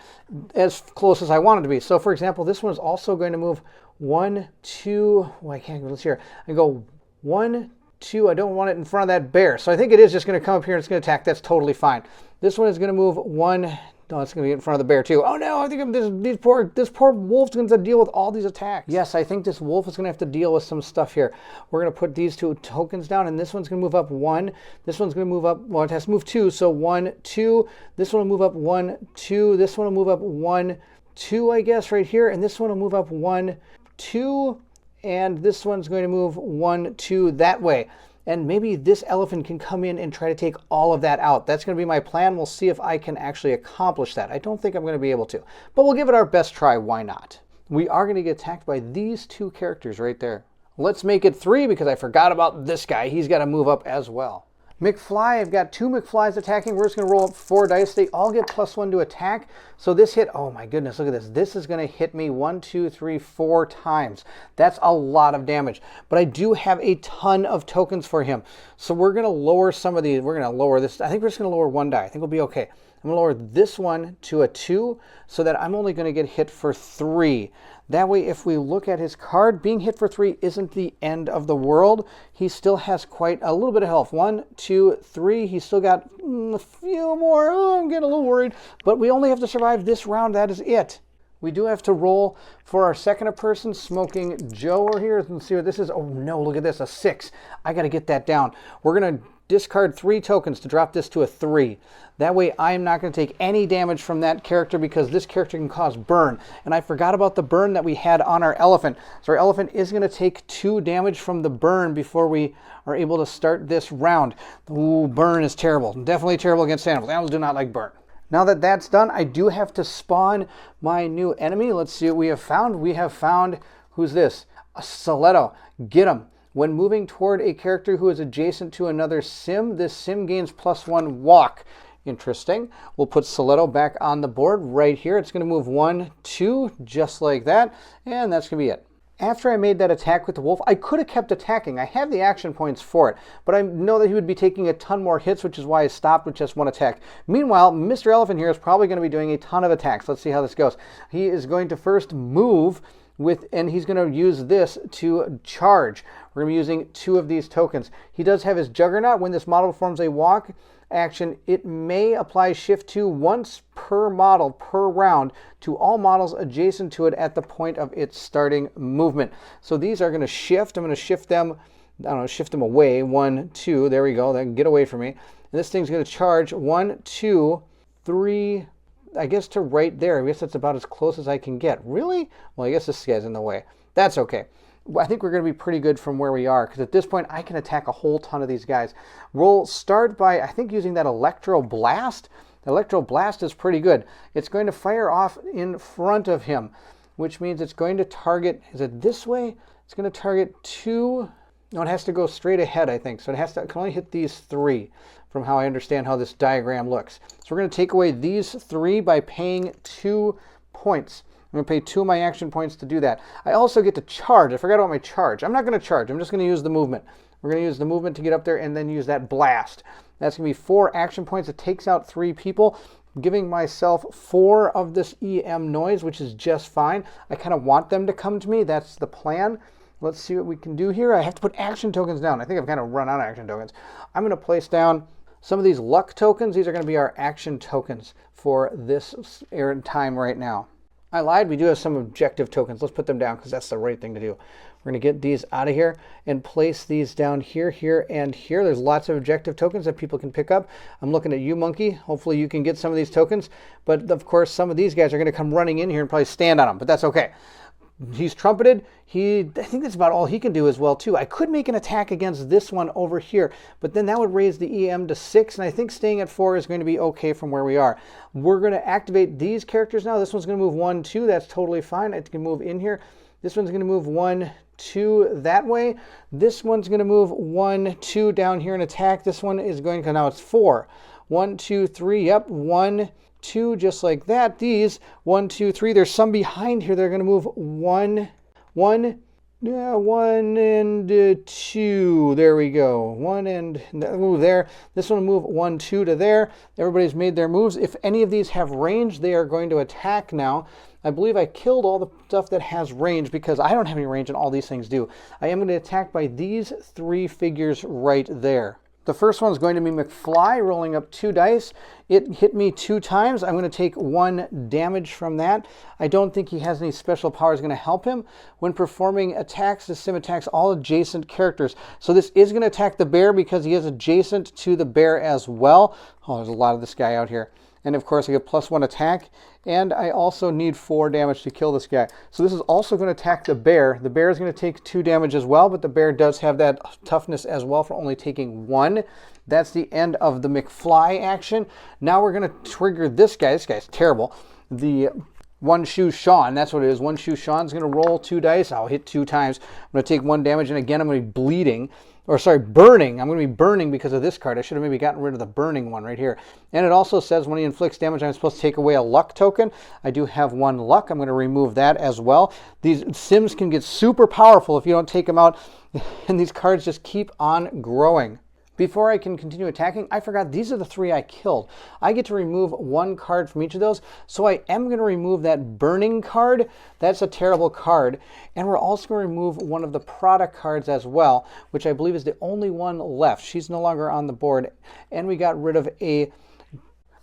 as close as I want it to be. So for example, this one is also going to move 1, 2, well, I can't go, let's hear. I go 1, 2, I don't want it in front of that bear. So I think it is just going to come up here and it's going to attack. That's totally fine. This one is going to move 1, no, it's going to be in front of the bear too. Oh no, I think this poor wolf's going to have to deal with all these attacks. Yes, I think this wolf is going to have to deal with some stuff here. We're going to put these 2 tokens down, and this one's going to move up 1. This one's going to move up, well, it has to move 2, so 1, 2. This one will move up 1, 2. This one will move up 1, 2, I guess, right here. And this one will move up 1, 2. And this one's going to move 1, 2 that way. And maybe this elephant can come in and try to take all of that out. That's going to be my plan. We'll see if I can actually accomplish that. I don't think I'm going to be able to, but we'll give it our best try. Why not? We are going to get attacked by these 2 characters right there. Let's make it 3 because I forgot about this guy. He's got to move up as well. McFly, I've got 2 McFlys attacking. We're just going to roll up 4 dice. They all get +1 to attack. So this hit, oh my goodness, look at this. This is going to hit me 1, 2, 3, 4 times. That's a lot of damage. But I do have a ton of tokens for him. So we're going to lower some of these. We're going to lower this. I think we're just going to lower 1 die. I think we'll be okay. I'm going to lower this one to a 2 so that I'm only going to get hit for 3. That way, if we look at his card, being hit for 3 isn't the end of the world. He still has quite a little bit of health. 1, 2, 3. He's still got a few more. Oh, I'm getting a little worried. But we only have to survive this round. That is it. We do have to roll for our second person, Smoking Joe over here. Let's see what this is. Oh no, look at this, a 6. I got to get that down. We're going to discard 3 tokens to drop this to a 3. That way I'm not going to take any damage from that character because this character can cause burn. And I forgot about the burn that we had on our elephant. So our elephant is going to take 2 damage from the burn before we are able to start this round. Ooh, burn is terrible. Definitely terrible against animals. Animals do not like burn. Now that that's done, I do have to spawn my new enemy. Let's see what we have found. We have found, who's this? A stiletto. Get him. When moving toward a character who is adjacent to another sim, this sim gains +1 walk. Interesting. We'll put stiletto back on the board right here. It's going to move 1, 2, just like that. And that's going to be it. After I made that attack with the wolf, I could have kept attacking. I have the action points for it, but I know that he would be taking a ton more hits, which is why I stopped with just 1 attack. Meanwhile, Mr. Elephant here is probably going to be doing a ton of attacks. Let's see how this goes. He is going to first move and he's going to use this to charge. We're going to be using 2 of these tokens. He does have his Juggernaut. When this model performs a walk action, it may apply Shift 2 once per model per round to all models adjacent to it at the point of its starting movement. So these are going to shift. I'm going to shift them, I don't know, shift them away. 1, 2, there we go. Then get away from me. And this thing's going to charge 1, 2, 3, I guess to right there. I guess that's about as close as I can get. Really? Well, I guess this guy's in the way. That's okay. I think we're going to be pretty good from where we are, because at this point I can attack a whole ton of these guys. We'll start by, I think, using that Electro Blast. The Electro Blast is pretty good. It's going to fire off in front of him, which means it's going to target, is it this way? It's going to target 2, no, it has to go straight ahead, I think. So it has to, it can only hit these 3 from how I understand how this diagram looks. So we're going to take away these 3 by paying 2 points. I'm going to pay 2 of my action points to do that. I also get to charge. I forgot about my charge. I'm not going to charge. I'm just going to use the movement. We're going to use the movement to get up there and then use that blast. That's going to be 4 action points. It takes out 3 people. giving myself 4 of this EM noise, which is just fine. I kind of want them to come to me. That's the plan. Let's see what we can do here. I have to put action tokens down. I think I've kind of run out of action tokens. I'm going to place down some of these luck tokens. These are going to be our action tokens for this time right now. I lied. We do have some objective tokens. Let's put them down because that's the right thing to do. We're going to get these out of here and place these down here, here, and here. There's lots of objective tokens that people can pick up. I'm looking at you, Monkey. Hopefully you can get some of these tokens. But of course, some of these guys are going to come running in here and probably stand on them, but that's okay. He's trumpeted. I think that's about all he can do as well, too. I could make an attack against this one over here, but then that would raise the EM to 6, and I think staying at 4 is going to be okay from where we are. We're going to activate these characters now. This one's going to move 1, 2. That's totally fine. I can move in here. This one's going to move 1, 2 that way. This one's going to move 1, 2 down here and attack. This one is going to, now it's 4. 1, 2, 3. Yep, 1, 2, just like that. These 1, 2, 3. There's some behind here. They're going to move 1, 1, 1 and 2. There we go. 1 and move there. This one will move 1, 2 to there. Everybody's made their moves. If any of these have range, they are going to attack now. I believe I killed all the stuff that has range because I don't have any range and all these things do. I am going to attack by these 3 figures right there. The first one is going to be McFly, rolling up 2 dice. It hit me 2 times. I'm going to take 1 damage from that. I don't think he has any special powers going to help him. When performing attacks, the sim attacks all adjacent characters. So this is going to attack the bear because he is adjacent to the bear as well. Oh, there's a lot of this guy out here. And of course I get +1 attack. And I also need 4 damage to kill this guy. So this is also going to attack the bear. The bear is going to take 2 damage as well, but the bear does have that toughness as well for only taking 1. That's the end of the McFly action. Now we're going to trigger this guy. This guy's terrible. The One Shoe Sean, that's what it is. One Shoe Sean's going to roll 2 dice. I'll hit 2 times. I'm going to take 1 damage, and again I'm going to be bleeding. Or sorry, burning. I'm going to be burning because of this card. I should have maybe gotten rid of the burning one right here. And it also says when he inflicts damage, I'm supposed to take away a luck token. I do have 1 luck. I'm going to remove that as well. These sims can get super powerful if you don't take them out. And these cards just keep on growing. Before I can continue attacking, I forgot these are the 3 I killed. I get to remove 1 card from each of those, so I am going to remove that burning card. That's a terrible card. And we're also going to remove one of the product cards as well, which I believe is the only one left. She's no longer on the board. And we got rid of a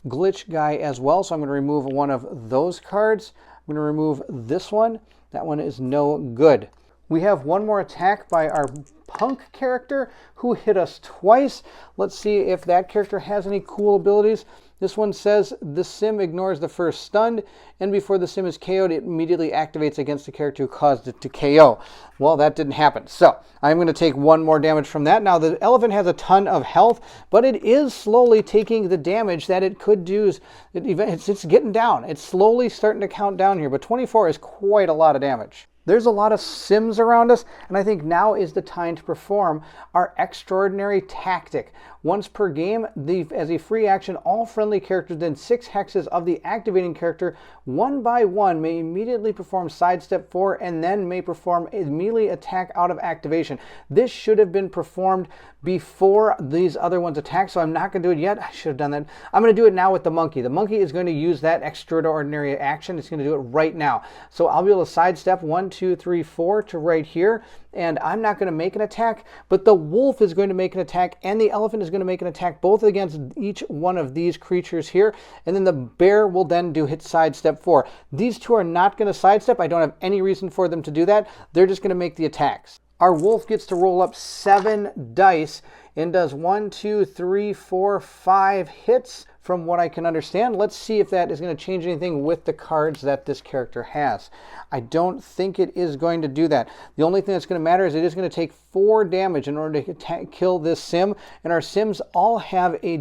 glitch guy as well, so I'm going to remove one of those cards. I'm going to remove this one. That one is no good. We have 1 more attack by our punk character who hit us twice. Let's see if that character has any cool abilities. This one says the sim ignores the first stun, and before the sim is KO'd, it immediately activates against the character who caused it to KO. Well, that didn't happen. So I'm going to take 1 more damage from that. Now, the elephant has a ton of health, but it is slowly taking the damage that it could do. It's getting down. It's slowly starting to count down here, but 24 is quite a lot of damage. There's a lot of sims around us, and I think now is the time to perform our extraordinary tactic. Once per game, as a free action, all friendly characters within 6 hexes of the activating character, 1 by 1, may immediately perform sidestep 4 and then may perform a melee attack out of activation. This should have been performed before these other ones attack, so I'm not going to do it yet. I should have done that. I'm going to do it now with the monkey. The monkey is going to use that extraordinary action. It's going to do it right now. So I'll be able to sidestep 1, 2, 3, 4 to right here, and I'm not going to make an attack, but the wolf is going to make an attack, and the elephant is going to make an attack, both against each one of these creatures here, and then the bear will then hit sidestep 4. These 2 are not going to sidestep. I don't have any reason for them to do that. They're just going to make the attacks. Our wolf gets to roll up 7 dice and does 1, 2, 3, 4, 5 hits from what I can understand. Let's see if that is going to change anything with the cards that this character has. I don't think it is going to do that. The only thing that's going to matter is it is going to take 4 damage in order to kill this sim, and our sims all have a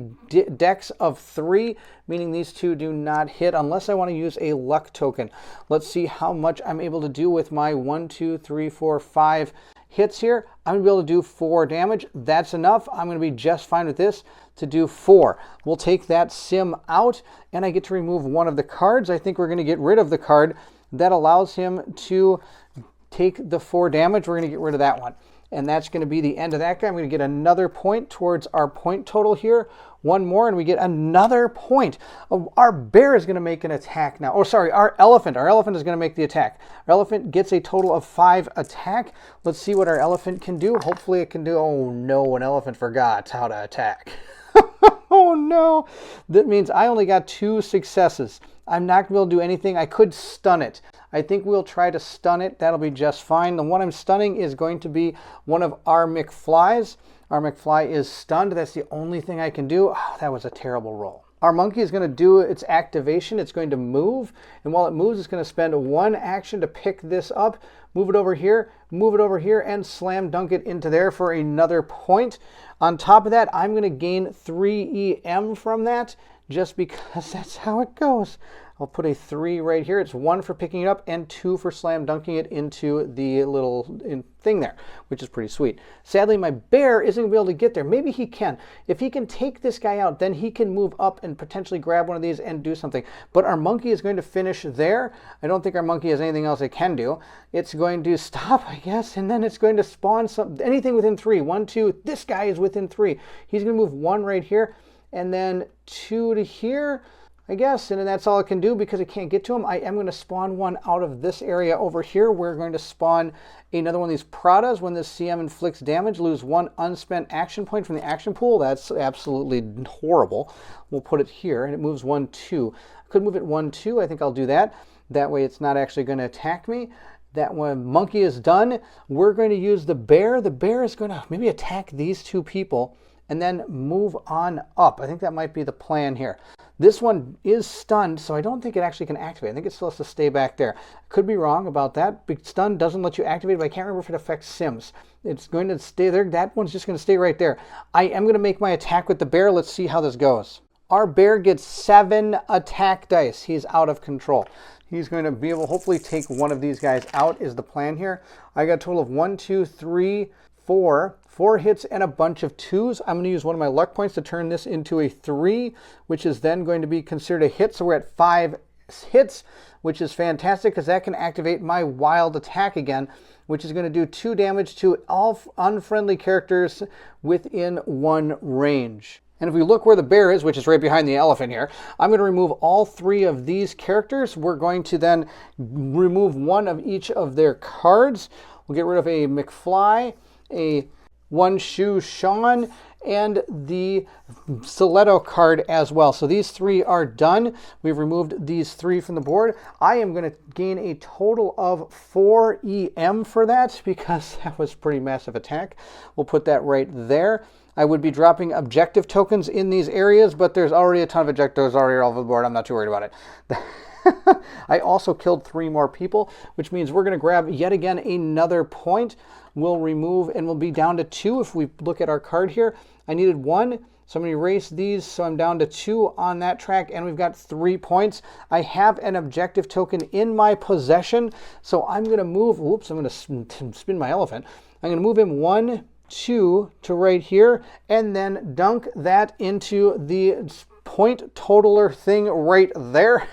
dex of 3, meaning these 2 do not hit unless I want to use a luck token. Let's see how much I'm able to do with my 1, 2, 3, 4, 5 hits here. I'm going to be able to do 4 damage. That's enough. I'm going to be just fine with this to do 4. We'll take that sim out, and I get to remove one of the cards. I think we're going to get rid of the card that allows him to take the 4 damage. We're going to get rid of that one. And that's going to be the end of that guy. I'm going to get another point towards our point total here. One more, and we get another point. Our bear is going to make an attack now. Oh, sorry, our elephant. Our elephant is going to make the attack. Our elephant gets a total of 5 attack. Let's see what our elephant can do. Hopefully it can do... Oh, no, an elephant forgot how to attack. Oh, no. That means I only got 2 successes. I'm not going to be able to do anything. I could stun it. I think we'll try to stun it. That'll be just fine. The one I'm stunning is going to be one of our McFlys. Our McFly is stunned. That's the only thing I can do. Oh, that was a terrible roll. Our monkey is going to do its activation. It's going to move. And while it moves, it's going to spend 1 action to pick this up, move it over here, and slam dunk it into there for another point. On top of that, I'm going to gain 3 EM from that just because that's how it goes. I'll put a 3 right here. It's 1 for picking it up and 2 for slam dunking it into the little thing there, which is pretty sweet. Sadly, my bear isn't going to be able to get there. Maybe he can. If he can take this guy out, then he can move up and potentially grab one of these and do something. But our monkey is going to finish there. I don't think our monkey has anything else it can do. It's going to stop, I guess, and then it's going to spawn anything within 3. 1, 2. This guy is within 3. He's going to move 1 right here and then 2 to here, I guess, and then that's all it can do because it can't get to him. I am going to spawn one out of this area over here. We're going to spawn another one of these Pradas. When this CM inflicts damage, lose 1 unspent action point from the action pool. That's absolutely horrible. We'll put it here, and it moves 1, 2. I could move it 1, 2. I think I'll do that. That way it's not actually going to attack me. That one monkey is done. We're going to use the bear. The bear is going to maybe attack these 2 people and then move on up. I think that might be the plan here. This one is stunned, so I don't think it actually can activate. I think it's supposed to stay back there. Could be wrong about that. Stun doesn't let you activate, but I can't remember if it affects Sims. It's going to stay there. That one's just going to stay right there. I am going to make my attack with the bear. Let's see how this goes. Our bear gets 7 attack dice. He's out of control. He's going to be able to hopefully take one of these guys out is the plan here. I got a total of 1, 2, 3, 4. 4 hits and a bunch of 2s. I'm going to use one of my luck points to turn this into a 3, which is then going to be considered a hit. So we're at 5 hits, which is fantastic because that can activate my wild attack again, which is going to do 2 damage to all unfriendly characters within 1 range. And if we look where the bear is, which is right behind the elephant here, I'm going to remove all 3 of these characters. We're going to then remove 1 of each of their cards. We'll get rid of a McFly, a One Shoe Sean, and the Stiletto card as well. So these 3 are done. We've removed these 3 from the board. I am going to gain a total of 4 EM for that because that was a pretty massive attack. We'll put that right there. I would be dropping objective tokens in these areas, but there's already a ton of objectives already all over the board. I'm not too worried about it. I also killed 3 more people, which means we're going to grab yet again another point. We'll remove and we'll be down to 2 if we look at our card here. I needed 1, so I'm going to erase these, so I'm down to 2 on that track, and we've got 3 points. I have an objective token in my possession, so I'm going to move, whoops, I'm going to spin my elephant. I'm going to move him 1, 2 to right here, and then dunk that into the point totaler thing right there.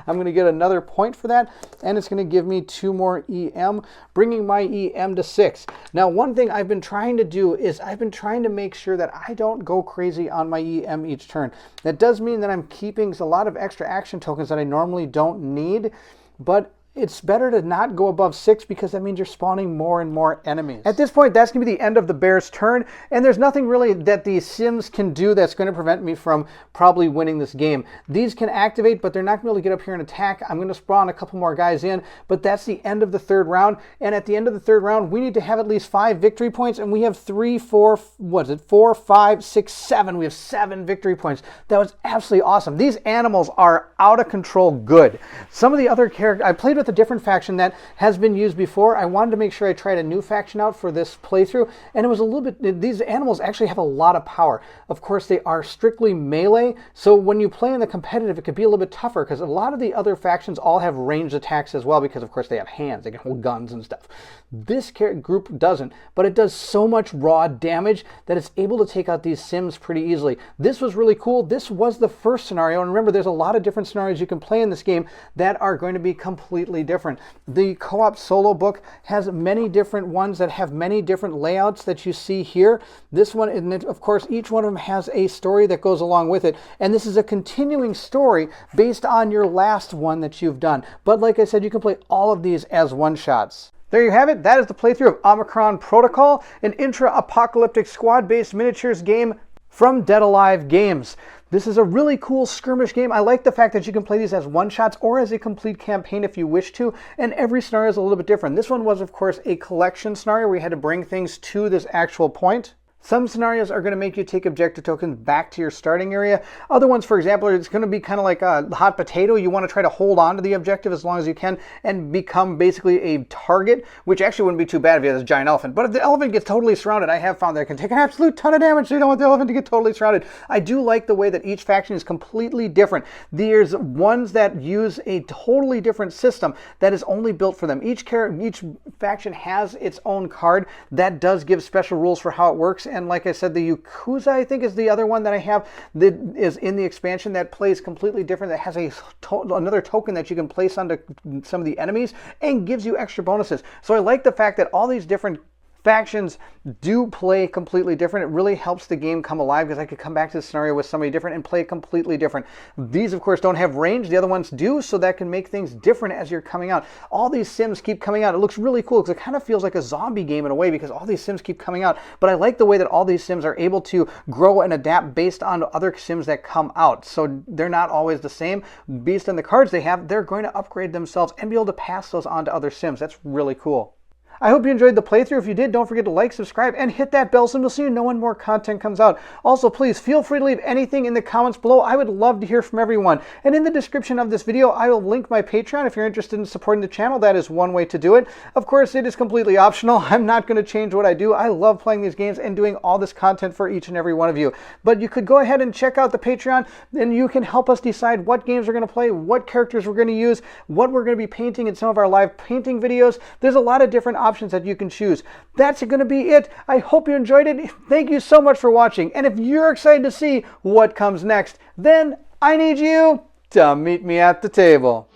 I'm going to get another point for that, and it's going to give me 2 more EM, bringing my EM to 6. Now, one thing I've been trying to do is I've been trying to make sure that I don't go crazy on my EM each turn. That does mean that I'm keeping a lot of extra action tokens that I normally don't need, but it's better to not go above 6 because that means you're spawning more and more enemies. At this point, that's going to be the end of the bear's turn, and there's nothing really that the Sims can do that's going to prevent me from probably winning this game. These can activate, but they're not going to be able to get up here and attack. I'm going to spawn a couple more guys in, but that's the end of the 3rd round, and at the end of the 3rd round, we need to have at least 5 victory points, and we have 3, 4, what is it, 4, 5, 6, 7. We have 7 victory points. That was absolutely awesome. These animals are out of control good. Some of the other characters, I played with a different faction that has been used before. I wanted to make sure I tried a new faction out for this playthrough, and it was a little bit, these animals actually have a lot of power. Of course, they are strictly melee, so when you play in the competitive, it could be a little bit tougher because a lot of the other factions all have ranged attacks as well because, of course, they have hands. They can hold guns and stuff. This group doesn't, but it does so much raw damage that it's able to take out these Sims pretty easily. This was really cool. This was the first scenario, and remember, there's a lot of different scenarios you can play in this game that are going to be completely completely different. The co-op solo book has many different ones that have many different layouts that you see here. This one, and of course, each one of them has a story that goes along with it. And this is a continuing story based on your last one that you've done. But like I said, you can play all of these as one-shots. There you have it. That is the playthrough of Omicron Protocol, an intra-apocalyptic squad-based miniatures game from Dead Alive Games. This is a really cool skirmish game. I like the fact that you can play these as one-shots or as a complete campaign if you wish to, and every scenario is a little bit different. This one was, of course, a collection scenario where you had to bring things to this actual point. Some scenarios are going to make you take objective tokens back to your starting area. Other ones, for example, it's going to be kind of like a hot potato. You want to try to hold on to the objective as long as you can and become basically a target, which actually wouldn't be too bad if you had this giant elephant. But if the elephant gets totally surrounded, I have found that it can take an absolute ton of damage, so you don't want the elephant to get totally surrounded. I do like the way that each faction is completely different. There's ones that use a totally different system that is only built for them. Each faction has its own card that does give special rules for how it works. And like I said, the Yakuza, I think, is the other one that I have that is in the expansion that plays completely different, that has another token that you can place onto some of the enemies and gives you extra bonuses. So I like the fact that all these different factions do play completely different. It really helps the game come alive because I could come back to the scenario with somebody different and play completely different. These, of course, don't have range. The other ones do, so that can make things different as you're coming out. All these sims keep coming out. It looks really cool because it kind of feels like a zombie game in a way because all these sims keep coming out. But I like the way that all these sims are able to grow and adapt based on other sims that come out. So they're not always the same. Based on the cards they have, they're going to upgrade themselves and be able to pass those on to other sims. That's really cool. I hope you enjoyed the playthrough. If you did, don't forget to like, subscribe, and hit that bell symbol so you know when more content comes out. Also, please feel free to leave anything in the comments below. I would love to hear from everyone. And in the description of this video, I will link my Patreon. If you're interested in supporting the channel, that is one way to do it. Of course, it is completely optional. I'm not going to change what I do. I love playing these games and doing all this content for each and every one of you. But you could go ahead and check out the Patreon, and you can help us decide what games we're going to play, what characters we're going to use, what we're going to be painting in some of our live painting videos. There's a lot of different options that you can choose. That's going to be it. I hope you enjoyed it. Thank you so much for watching. And if you're excited to see what comes next, then I need you to meet me at the table.